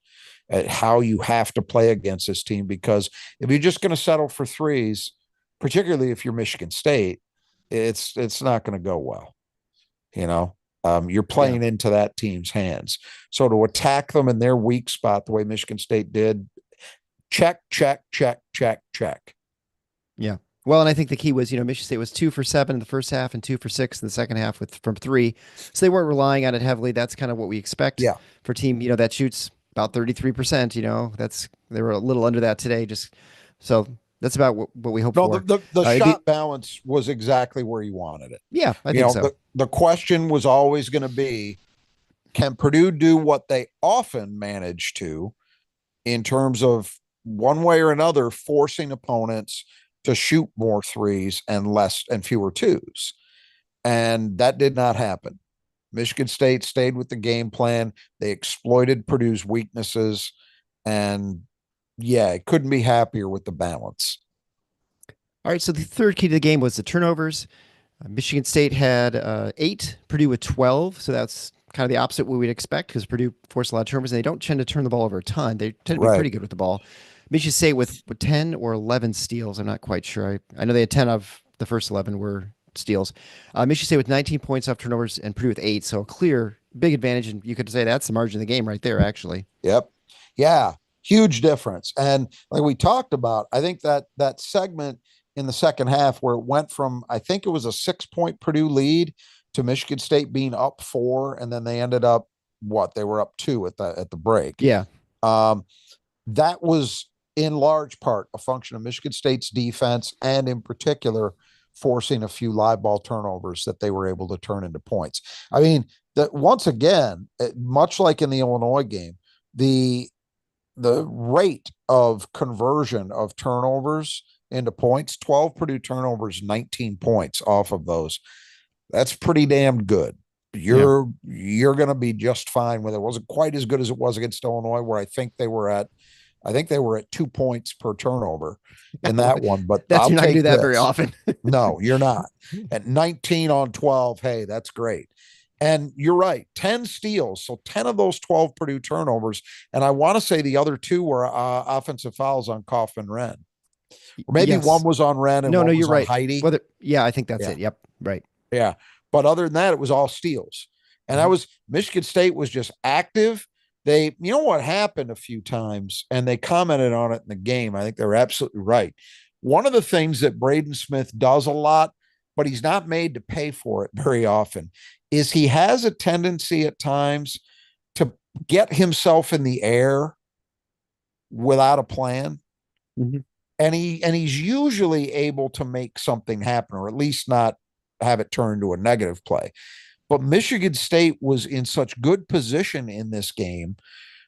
Speaker 3: at how you have to play against this team, because if you're just going to settle for threes, particularly if you're Michigan State, it's not going to go well. You're playing into that team's hands. So to attack them in their weak spot the way Michigan State did, check, check, check, check, check.
Speaker 2: Yeah. Well, and I think the key was, Michigan State was 2 for 7 in the first half and 2 for 6 in the second half from 3. So they weren't relying on it heavily. That's kind of what we expect for a team, that shoots about 33%. They were a little under that today. So that's about what we hope for.
Speaker 3: The shot balance was exactly where you wanted it.
Speaker 2: Yeah, I think so.
Speaker 3: The question was always going to be, can Purdue do what they often manage to in terms of one way or another forcing opponents to shoot more threes and fewer twos? And that did not happen. Michigan State stayed with the game plan. They exploited Purdue's weaknesses, and couldn't be happier with the balance.
Speaker 2: All right, so the third key to the game was the turnovers. Michigan State had 8, Purdue with 12, so that's kind of the opposite what we'd expect because Purdue forced a lot of turnovers, and they don't tend to turn the ball over a ton. They tend to be pretty good with the ball. Michigan State with 10 or 11 steals. I'm not quite sure. I know they had 10 of the first 11 were steals. Michigan State with 19 points off turnovers and Purdue with 8, so a clear, big advantage, and you could say that's the margin of the game right there, actually.
Speaker 3: Yep. Yeah, huge difference. And like we talked about, I think that segment in the second half where it went from, I think it was a 6-point Purdue lead to Michigan State being up 4, and then they ended up they were up 2 at the break.
Speaker 2: Yeah.
Speaker 3: That was in large part a function of Michigan State's defense, and in particular forcing a few live ball turnovers that they were able to turn into points. I mean, that once again, much like in the Illinois game, the rate of conversion of turnovers into points, 12 Purdue turnovers, 19 points off of those. That's pretty damn good. You're going to be just fine with it. It wasn't quite as good as it was against Illinois, where I think they were at 2 points per turnover in that one, but
Speaker 2: you're not going to do that very often.
Speaker 3: No, you're not. At 19 on 12, hey, that's great. And you're right, 10 steals. So 10 of those 12 Purdue turnovers. And I want to say the other 2 were offensive fouls on Kaufman-Renn. Or maybe one was on Renn and one was
Speaker 2: you're
Speaker 3: on
Speaker 2: right.
Speaker 3: Heidi.
Speaker 2: I think that's it. Yep. Right.
Speaker 3: Yeah. But other than that, it was all steals. And that was Michigan State was just active. You know what happened a few times, and they commented on it in the game. I think they're absolutely right. One of the things that Braden Smith does a lot, but he's not made to pay for it very often, is he has a tendency at times to get himself in the air without a plan.
Speaker 2: Mm-hmm.
Speaker 3: And he's usually able to make something happen, or at least not have it turn to a negative play. But Michigan State was in such good position in this game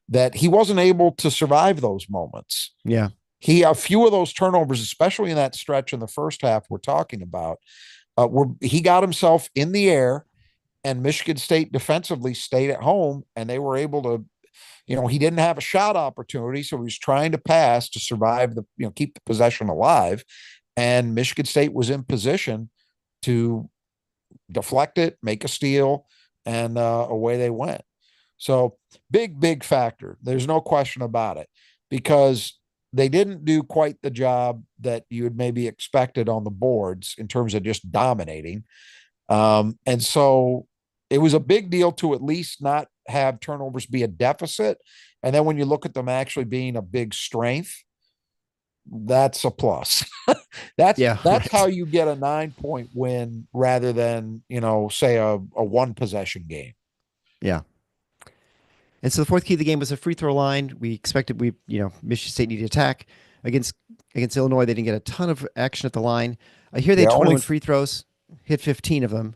Speaker 3: that he wasn't able to survive those moments.
Speaker 2: Yeah.
Speaker 3: A few of those turnovers, especially in that stretch in the first half we're talking about, he got himself in the air, and Michigan State defensively stayed at home, and they were able to, he didn't have a shot opportunity, so he was trying to pass to survive keep the possession alive. And Michigan State was in position to deflect it, make a steal, and away they went. So big factor. There's no question about it, because they didn't do quite the job that you had maybe expected on the boards in terms of just dominating. And so it was a big deal to at least not have turnovers be a deficit. And then when you look at them actually being a big strength, that's a plus. That's how you get a 9-point win rather than, say a 1 possession game.
Speaker 2: Yeah. And so the fourth key of the game was a free throw line. We expected Michigan State needed to attack against Illinois. They didn't get a ton of action at the line. Here they had 21 free throws, hit 15 of them.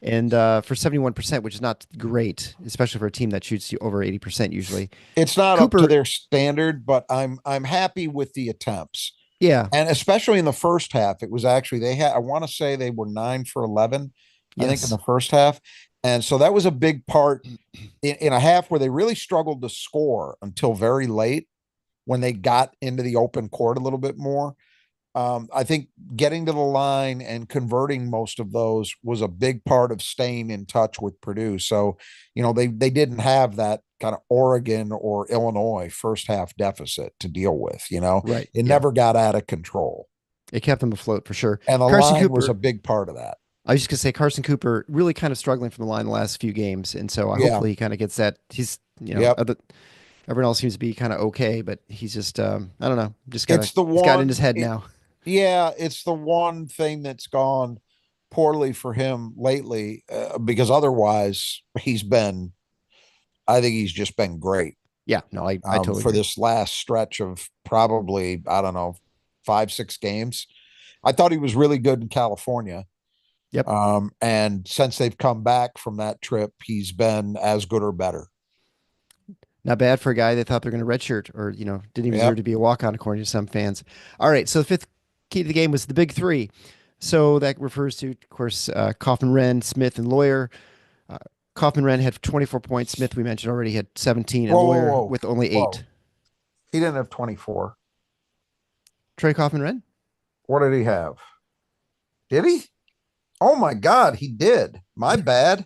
Speaker 2: And for 71%, which is not great, especially for a team that shoots over 80% usually.
Speaker 3: It's not up to their standard, but I'm happy with the attempts.
Speaker 2: Yeah.
Speaker 3: And especially in the first half, it was actually, I want to say they were 9 for 11, I think, in the first half. And so that was a big part in a half where they really struggled to score until very late, when they got into the open court a little bit more. I think getting to the line and converting most of those was a big part of staying in touch with Purdue. So, they didn't have that kind of Oregon or Illinois first half deficit to deal with,
Speaker 2: Right.
Speaker 3: It never got out of control.
Speaker 2: It kept them afloat for sure.
Speaker 3: And the
Speaker 2: Carson
Speaker 3: line
Speaker 2: Cooper
Speaker 3: was a big part of that.
Speaker 2: I was just gonna say Carson Cooper really kind of struggling from the line the last few games, and so
Speaker 3: Yeah.
Speaker 2: hopefully he kind of gets that. He's
Speaker 3: Yep.
Speaker 2: everyone else seems to be kind of okay, but he's just I don't know, just
Speaker 3: It's the
Speaker 2: he's got it in
Speaker 3: one.
Speaker 2: his head now.
Speaker 3: Yeah, it's the one thing that's gone poorly for him lately, because otherwise I think he's just been great.
Speaker 2: Yeah, no, I totally
Speaker 3: For
Speaker 2: agree.
Speaker 3: this last stretch of probably, I don't know, 5, 6 games. I thought he was really good in California.
Speaker 2: Yep.
Speaker 3: And since they've come back from that trip, he's been as good or better.
Speaker 2: Not bad for a guy they thought they're going to redshirt or, didn't even deserve
Speaker 3: Yep.
Speaker 2: to be a walk on, according to some fans. All right. So the fifth key to the game was the big three. So that refers to, of course, Kaufman, Wren, Smith, and Lawyer. Uh, Kaufman, Wren had 24 points. Smith, we mentioned already, had 17, and
Speaker 3: Whoa, whoa,
Speaker 2: Lawyer
Speaker 3: whoa.
Speaker 2: with only
Speaker 3: Whoa.
Speaker 2: 8.
Speaker 3: He didn't have 24.
Speaker 2: Trey Kaufman, Wren?
Speaker 3: What did he have? Did he? Oh my God, he did. My bad.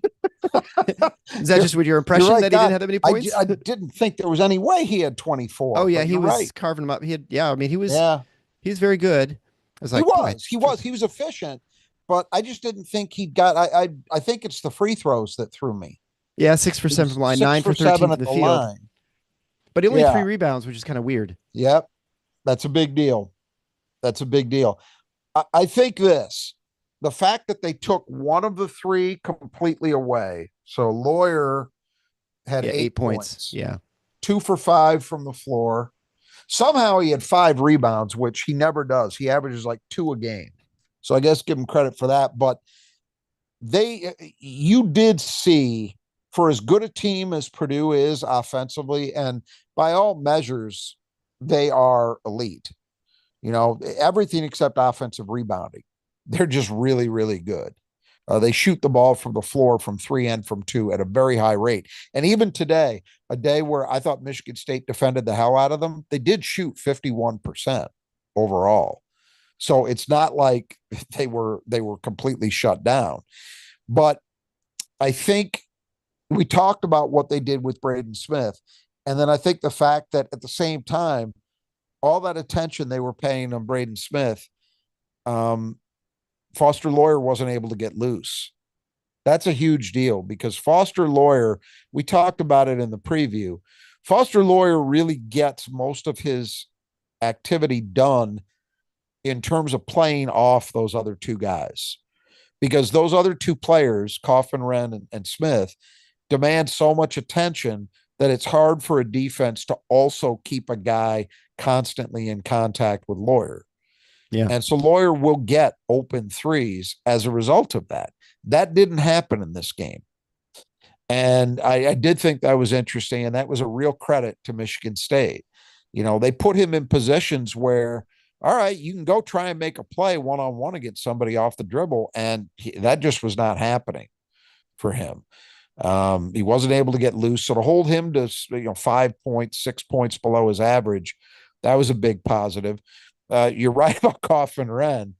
Speaker 2: Is that just with your impression
Speaker 3: right,
Speaker 2: that he
Speaker 3: God,
Speaker 2: didn't have that many points?
Speaker 3: I didn't think there was any way he had 24.
Speaker 2: Oh, yeah,
Speaker 3: but
Speaker 2: he
Speaker 3: you're
Speaker 2: was
Speaker 3: right.
Speaker 2: carving them up. I mean, he was
Speaker 3: Yeah,
Speaker 2: very good. I was like,
Speaker 3: he was efficient, but I just didn't think he'd got. I think it's the free throws that threw me.
Speaker 2: Yeah, 6 for
Speaker 3: He
Speaker 2: 7
Speaker 3: was
Speaker 2: from line,
Speaker 3: 6
Speaker 2: 9 for
Speaker 3: for
Speaker 2: 13
Speaker 3: 7
Speaker 2: from
Speaker 3: at
Speaker 2: the
Speaker 3: the
Speaker 2: field,
Speaker 3: line.
Speaker 2: but only
Speaker 3: Yeah.
Speaker 2: 3 rebounds, which is kind of weird.
Speaker 3: Yep, that's a big deal. That's a big deal. I think the fact that they took one of the 3 completely away. So Lawyer had
Speaker 2: Yeah,
Speaker 3: 8
Speaker 2: points.
Speaker 3: points.
Speaker 2: Yeah.
Speaker 3: 2 for 5 from the floor. Somehow he had 5 rebounds, which he never does. He averages like 2 a game. So I guess give him credit for that. But you did see, for as good a team as Purdue is offensively, and by all measures, they are elite. Everything except offensive rebounding. They're just really, really good. They shoot the ball from the floor from 3 and from 2 at a very high rate. And even today, a day where I thought Michigan State defended the hell out of them, they did shoot 51% overall. So it's not like they were completely shut down. But I think we talked about what they did with Braden Smith. And then I think the fact that at the same time, all that attention they were paying on Braden Smith, Foster Lawyer wasn't able to get loose. That's a huge deal because Foster Lawyer, we talked about it in the preview. Foster Lawyer really gets most of his activity done in terms of playing off those other 2 guys, because those other 2 players, Kaufman, Wren, and Smith, demand so much attention that it's hard for a defense to also keep a guy constantly in contact with Lawyer.
Speaker 2: Yeah.
Speaker 3: And so Lawyer will get open threes as a result of that. That didn't happen in this game. And I did think that was interesting. And that was a real credit to Michigan State. They put him in positions where, all right, you can go try and make a play one-on-one against somebody off the dribble. And that just was not happening for him. He wasn't able to get loose. So to hold him to 5 points, 6 points below his average, that was a big positive. You're right about Kaufman, Wren.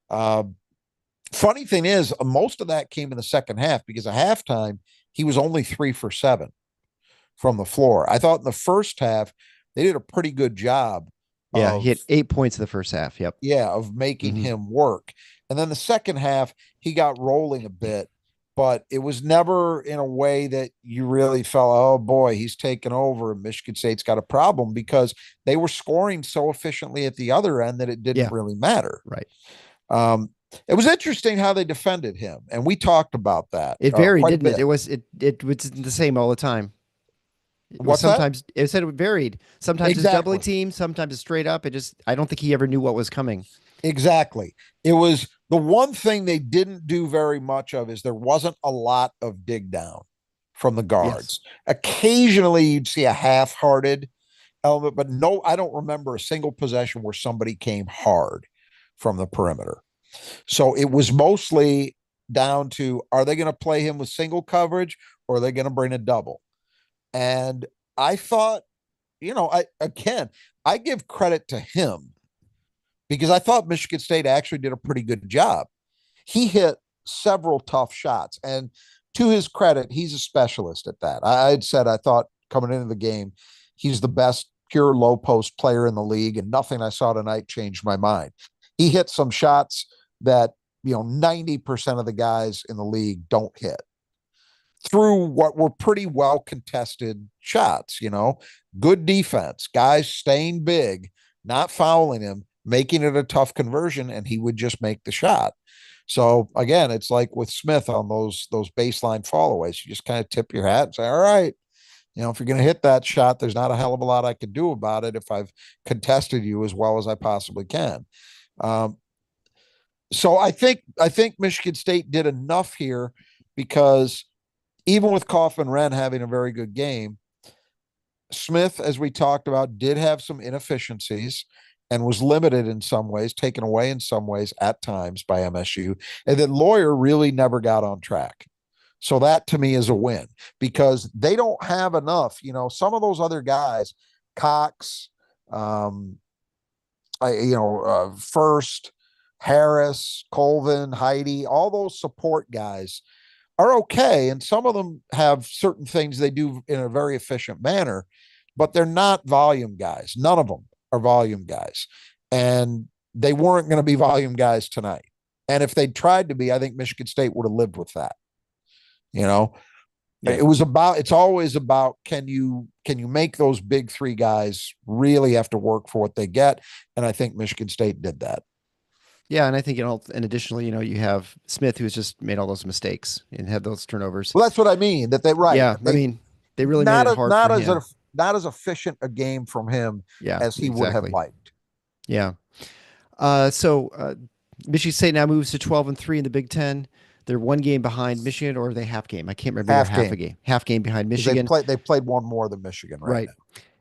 Speaker 3: Funny thing is, most of that came in the second half because at halftime, he was only 3 for 7 from the floor. I thought in the first half, they did a pretty good job.
Speaker 2: Yeah, he had 8 points in the first half. Yep.
Speaker 3: Yeah, of making him work. And then the second half, he got rolling a bit, but it was never in a way that you really felt, oh boy, he's taken over and Michigan State's got a problem, because they were scoring so efficiently at the other end that it didn't really matter.
Speaker 2: Right.
Speaker 3: It was interesting how they defended him, and we talked about that.
Speaker 2: It varied, didn't it? It was the same all the time. It said it varied. Sometimes it's doubling team, sometimes it's straight up. I don't think he ever knew what was coming.
Speaker 3: Exactly. It was the one thing they didn't do very much of is there wasn't a lot of dig down from the guards. Yes. Occasionally you'd see a half-hearted element, but no, I don't remember a single possession where somebody came hard from the perimeter. So it was mostly down to, are they going to play him with single coverage or are they going to bring a double? And I thought, I give credit to him because I thought Michigan State actually did a pretty good job. He hit several tough shots, and to his credit, he's a specialist at that. I had said, I thought coming into the game, he's the best pure low post player in the league, and nothing I saw tonight changed my mind. he hit some shots that, 90% of the guys in the league don't hit through what were pretty well contested shots, good defense, guys staying big, not fouling him, making it a tough conversion, and he would just make the shot. So again, it's like with Smith on those baseline fallaways. You just kind of tip your hat and say, all right, if you're going to hit that shot, there's not a hell of a lot I can do about it if I've contested you as well as I possibly can. So I think Michigan State did enough here, because even with Kaufman-Renn having a very good game, Smith, as we talked about, did have some inefficiencies and was limited in some ways, taken away in some ways at times by MSU. And then Lawyer really never got on track. So that to me is a win, because they don't have enough. Some of those other guys, Cox, First, Harris, Colvin, Heidi, all those support guys are okay. And some of them have certain things they do in a very efficient manner, but they're not volume guys. None of them are volume guys. And they weren't going to be volume guys tonight. And if they tried to be, I think Michigan State would have lived with that.
Speaker 2: Yeah.
Speaker 3: It's always about, can you make those big three guys really have to work for what they get? And I think Michigan State did that.
Speaker 2: Yeah, and I think, and additionally, you have Smith, who's just made all those mistakes and had those turnovers.
Speaker 3: Well, that's what I mean. That they right.
Speaker 2: Yeah, they really made it hard for him.
Speaker 3: Not as efficient a game from him as he would have liked.
Speaker 2: Yeah. So Michigan State now moves to 12-3 in the Big Ten. They're one game behind Michigan, or are they half game? I can't remember. Half game behind Michigan.
Speaker 3: They played one more than Michigan right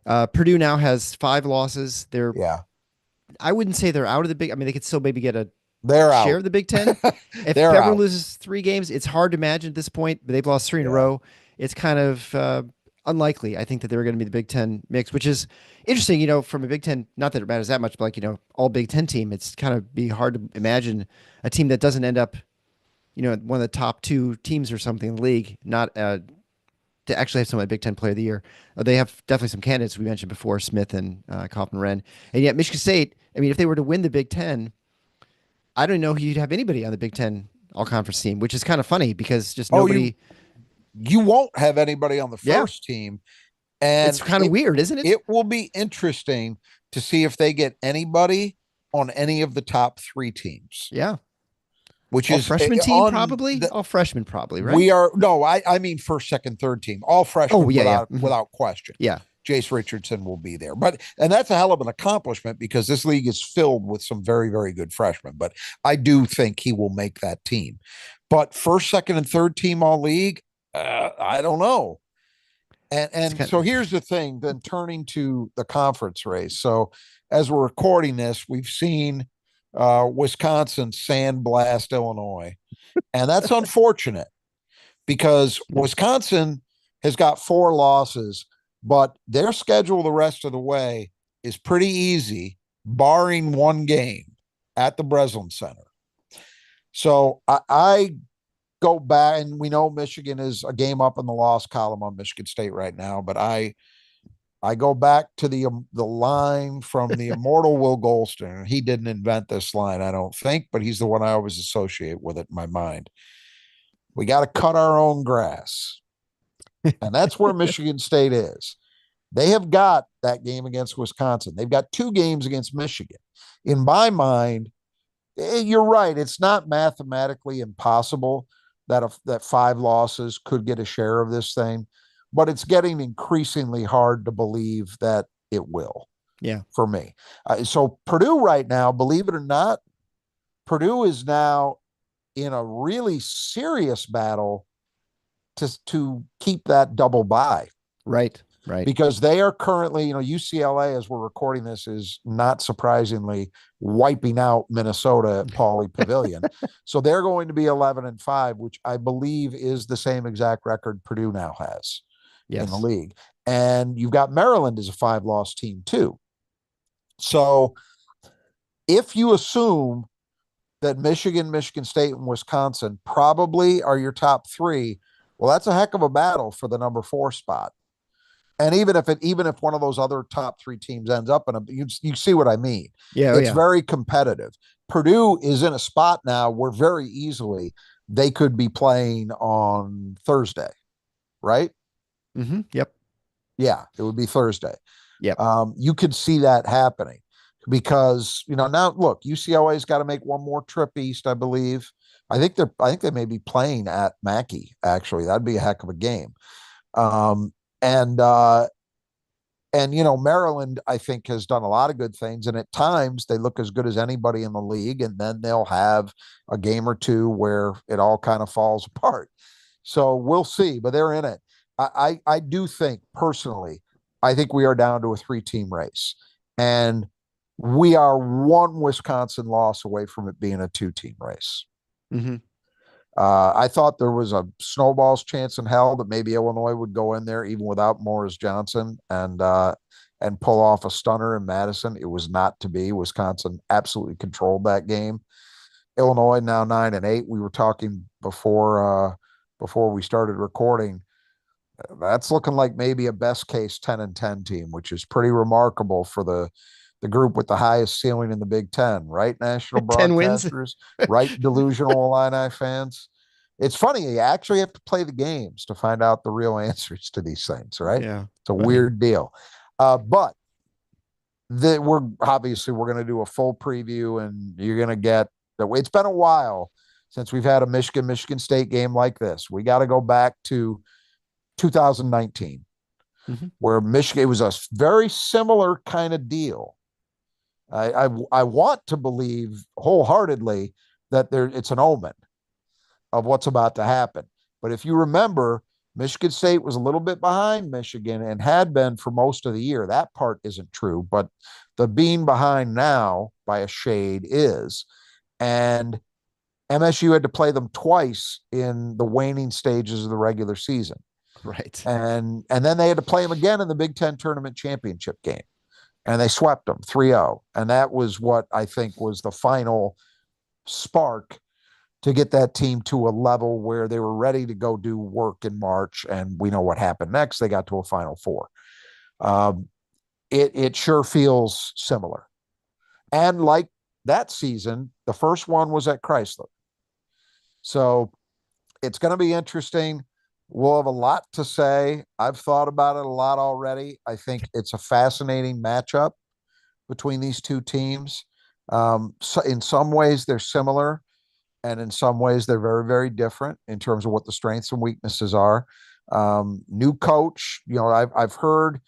Speaker 2: now. Purdue now has 5 losses. I wouldn't say they're out of the Big. I mean, they could still maybe get a share of the Big Ten. If everyone loses 3 games, it's hard to imagine at this point, but they've lost 3 in a row. It's kind of unlikely, I think, that they're going to be the Big Ten mix, which is interesting, from a Big Ten, not that it matters that much, but all Big Ten team, it's kind of be hard to imagine a team that doesn't end up, one of the top 2 teams or something in the league, not to actually have someone Big Ten Player of the Year. They have definitely some candidates we mentioned before, Smith and Kaufman-Renn. And yet Michigan State, if they were to win the Big Ten, I don't know who you'd have anybody on the Big Ten all-conference team, which is kind of funny because just nobody...
Speaker 3: You won't have anybody on the first team. And
Speaker 2: it's kind of weird, isn't it?
Speaker 3: It will be interesting to see if they get anybody on any of the top 3 teams.
Speaker 2: Yeah.
Speaker 3: Which
Speaker 2: all
Speaker 3: is
Speaker 2: freshman team, probably. All freshmen, probably, right?
Speaker 3: I mean first, second, third team, all freshmen without question.
Speaker 2: Yeah,
Speaker 3: Jace Richardson will be there, and that's a hell of an accomplishment because this league is filled with some very, very good freshmen. But I do think he will make that team. But first, second, and third team all league, I don't know. And so here's the thing. Then turning to the conference race. So as we're recording this, we've seen Wisconsin sandblast Illinois. And that's unfortunate because Wisconsin has got 4 losses, but their schedule the rest of the way is pretty easy, barring one game at the Breslin Center. So I go back, and we know Michigan is a game up in the loss column on Michigan State right now, but I go back to the line from the immortal Will Golston. He didn't invent this line, I don't think, but he's the one I always associate with it in my mind. We got to cut our own grass. And that's where Michigan State is. They have got that game against Wisconsin. They've got 2 games against Michigan. In my mind, you're right. It's not mathematically impossible that 5 losses could get a share of this thing, but it's getting increasingly hard to believe that it will.
Speaker 2: Yeah.
Speaker 3: For me. So Purdue right now, believe it or not, Purdue is now in a really serious battle to keep that double bye.
Speaker 2: Right.
Speaker 3: Because they are currently, UCLA, as we're recording this, is not surprisingly wiping out Minnesota at Pauley Pavilion. So they're going to be 11-5, which I believe is the same exact record Purdue now has in the league. And you've got Maryland as a 5-loss team too. So if you assume that Michigan, Michigan State, and Wisconsin probably are your top 3, well, that's a heck of a battle for the number 4 spot. And even if one of those other top three teams ends up in you see what I mean.
Speaker 2: Yeah,
Speaker 3: It's very competitive. Purdue is in a spot now where very easily they could be playing on Thursday, right?
Speaker 2: Yep.
Speaker 3: Yeah, it would be Thursday.
Speaker 2: Yep.
Speaker 3: You could see that happening because now look, UCLA's got to make one more trip east, I believe. I think they may be playing at Mackey. Actually, that'd be a heck of a game. Um, and Maryland, I think, has done a lot of good things, and at times they look as good as anybody in the league, and then they'll have a game or two where it all kind of falls apart. So we'll see, but they're in it. I do think personally, I think we are down to a 3-team race, and we are one Wisconsin loss away from it being a 2-team race.
Speaker 2: Mm-hmm.
Speaker 3: I thought there was a snowball's chance in hell that maybe Illinois would go in there even without Morris Johnson and pull off a stunner in Madison. It was not to be. Wisconsin absolutely controlled that game. Illinois now 9-8. We were talking before we started recording. That's looking like maybe a best case 10-10 team, which is pretty remarkable for the group with the highest ceiling in the Big Ten, right? National
Speaker 2: 10 wins.
Speaker 3: broadcasters, right? Delusional Illini fans. It's funny. You actually have to play the games to find out the real answers to these things, right?
Speaker 2: Yeah.
Speaker 3: It's a weird deal. But we're going to do a full preview, and you're going to get the way. It's been a while since we've had a Michigan State game like this. We got to go back to 2019, where Michigan, it was a very similar kind of deal. I want to believe wholeheartedly that it's an omen of what's about to happen. But if you remember, Michigan State was a little bit behind Michigan and had been for most of the year. That part isn't true, but the being behind now by a shade is. And MSU had to play them twice in the waning stages of the regular season.
Speaker 2: Right.
Speaker 3: And then they had to play them again in the Big Ten tournament championship game. And they swept them 3-0. And that was what I think was the final spark to get that team to a level where they were ready to go do work in March. And we know what happened next. They got to a Final Four. It sure feels similar. And like that season, the first one was at Chrysler. So it's going to be interesting. We'll have a lot to say. I've thought about it a lot already. I think it's a fascinating matchup between these two teams. So in some ways, they're similar, and in some ways, they're very, very different in terms of what the strengths and weaknesses are. New coach, I've heard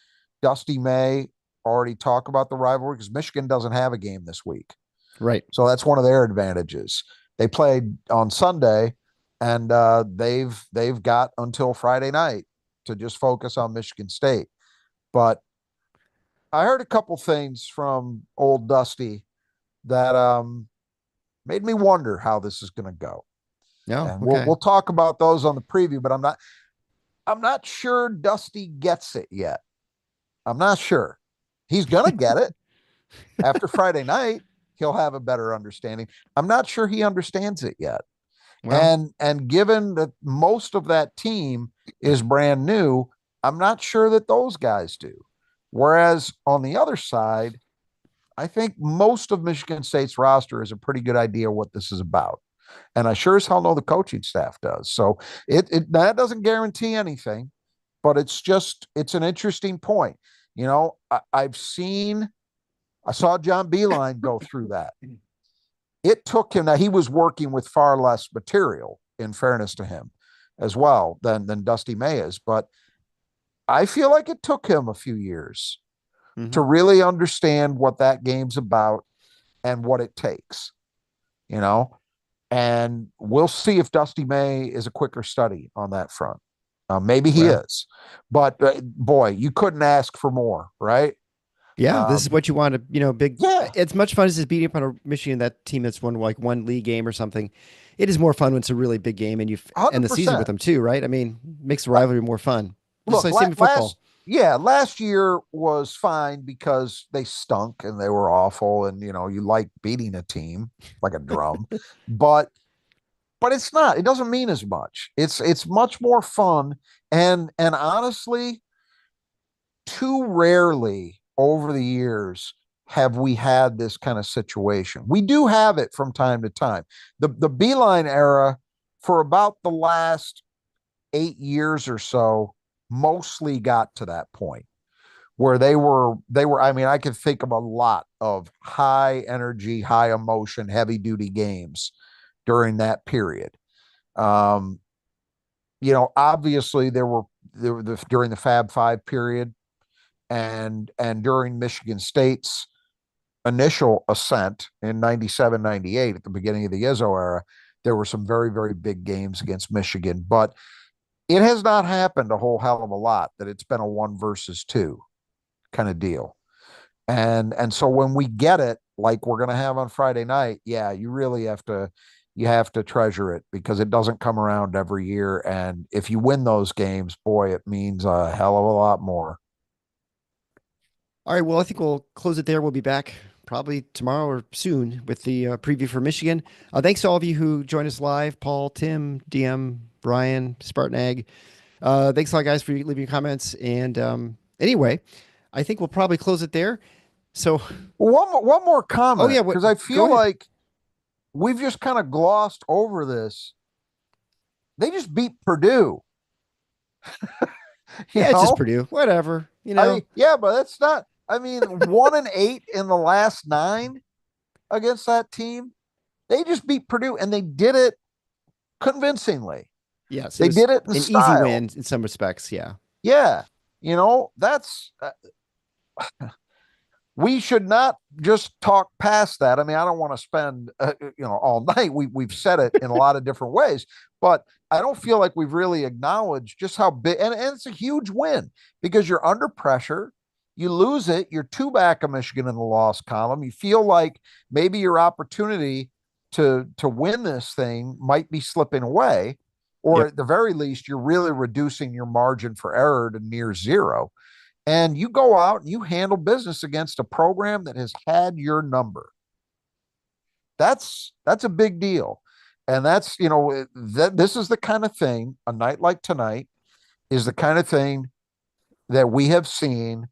Speaker 3: Dusty May already talk about the rivalry because Michigan doesn't have a game this week.
Speaker 2: Right.
Speaker 3: So that's one of their advantages. They played on Sunday. And they've got until Friday night to just focus on Michigan State. But I heard a couple things from old Dusty that made me wonder how this is going to go.
Speaker 2: No,
Speaker 3: and
Speaker 2: okay.
Speaker 3: we'll talk about those on the preview. But I'm not sure Dusty gets it yet. I'm not sure. He's going to get it after Friday night. He'll have a better understanding. I'm not sure he understands it yet. Well, and given that most of that team is brand new, I'm not sure that those guys do. Whereas on the other side, I think most of Michigan State's roster is a pretty good idea what this is about. And I sure as hell know the coaching staff does. So that doesn't guarantee anything, but it's an interesting point. I saw John Beilein go through that. It took him. Now he was working with far less material, in fairness to him, as well than Dusty May is. But I feel like it took him a few years to really understand what that game's about and what it takes. And we'll see if Dusty May is a quicker study on that front. Maybe he is, but boy, you couldn't ask for more, right?
Speaker 2: Yeah, this is what you want to, big.
Speaker 3: Yeah.
Speaker 2: It's much fun as just beating up on a Michigan, that team that's won like one league game or something. It is more fun when it's a really big game and you end the season with them too, right? I mean, makes the rivalry more fun.
Speaker 3: Look,
Speaker 2: like same in football.
Speaker 3: Last year was fine because they stunk and they were awful, and you like beating a team like a drum, but it's not. It doesn't mean as much. It's much more fun, and honestly, too rarely over the years have we had this kind of situation. We do have it from time to time. The Beeline era, for about the last 8 years or so, mostly got to that point where they were, I mean, I could think of a lot of high energy, high emotion, heavy duty games during that period. Um, Obviously there were during the Fab Five period and during Michigan State's initial ascent in 97, 98 at the beginning of the Izzo era, there were some very, very big games against Michigan, but it has not happened a whole hell of a lot that it's been a 1 versus 2 kind of deal. And so when we get it, like we're going to have on Friday night, yeah, you really have to treasure it because it doesn't come around every year. And if you win those games, boy, it means a hell of a lot more.
Speaker 2: All right. Well, I think we'll close it there. We'll be back probably tomorrow or soon with the preview for Michigan. Thanks to all of you who joined us live. Paul, Tim, DM, Brian, Spartan Ag. Thanks a lot, guys, for leaving comments. And anyway, I think we'll probably close it there. So
Speaker 3: one more comment.
Speaker 2: Oh, yeah.
Speaker 3: Because I feel like we've just kind of glossed over this. They just beat Purdue.
Speaker 2: Yeah, it's just Purdue. Whatever.
Speaker 3: Yeah, but that's not. I mean, 1-8 in the last 9 against that team. They just beat Purdue, and they did it convincingly.
Speaker 2: Yes,
Speaker 3: they did it in
Speaker 2: an
Speaker 3: style.
Speaker 2: Easy win in some respects. Yeah.
Speaker 3: Yeah, that's. We should not just talk past that. I mean, I don't want to spend all night. We've said it in a lot of different ways, but I don't feel like we've really acknowledged just how big, and it's a huge win because you're under pressure. You lose it, you're 2 back of Michigan in the loss column. You feel like maybe your opportunity to win this thing might be slipping away, or
Speaker 2: Yep.
Speaker 3: at the very least, you're really reducing your margin for error to near zero. And you go out and you handle business against a program that has had your number. That's a big deal. And that's, this is the kind of thing, a night like tonight is the kind of thing that we have seen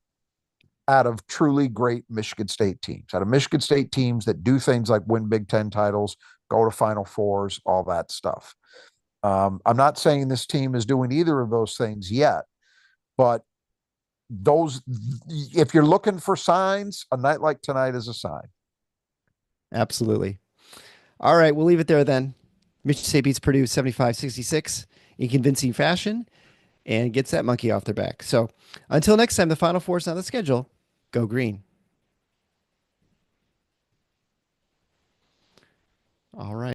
Speaker 3: out of truly great Michigan State teams, out of Michigan State teams that do things like win Big Ten titles, go to Final Fours, all that stuff. I'm not saying this team is doing either of those things yet, but if you're looking for signs, a night like tonight is a sign.
Speaker 2: Absolutely. All right, we'll leave it there then. Michigan State beats Purdue 75-66 in convincing fashion and gets that monkey off their back. So until next time, the Final Four is on the schedule. Go green. All right.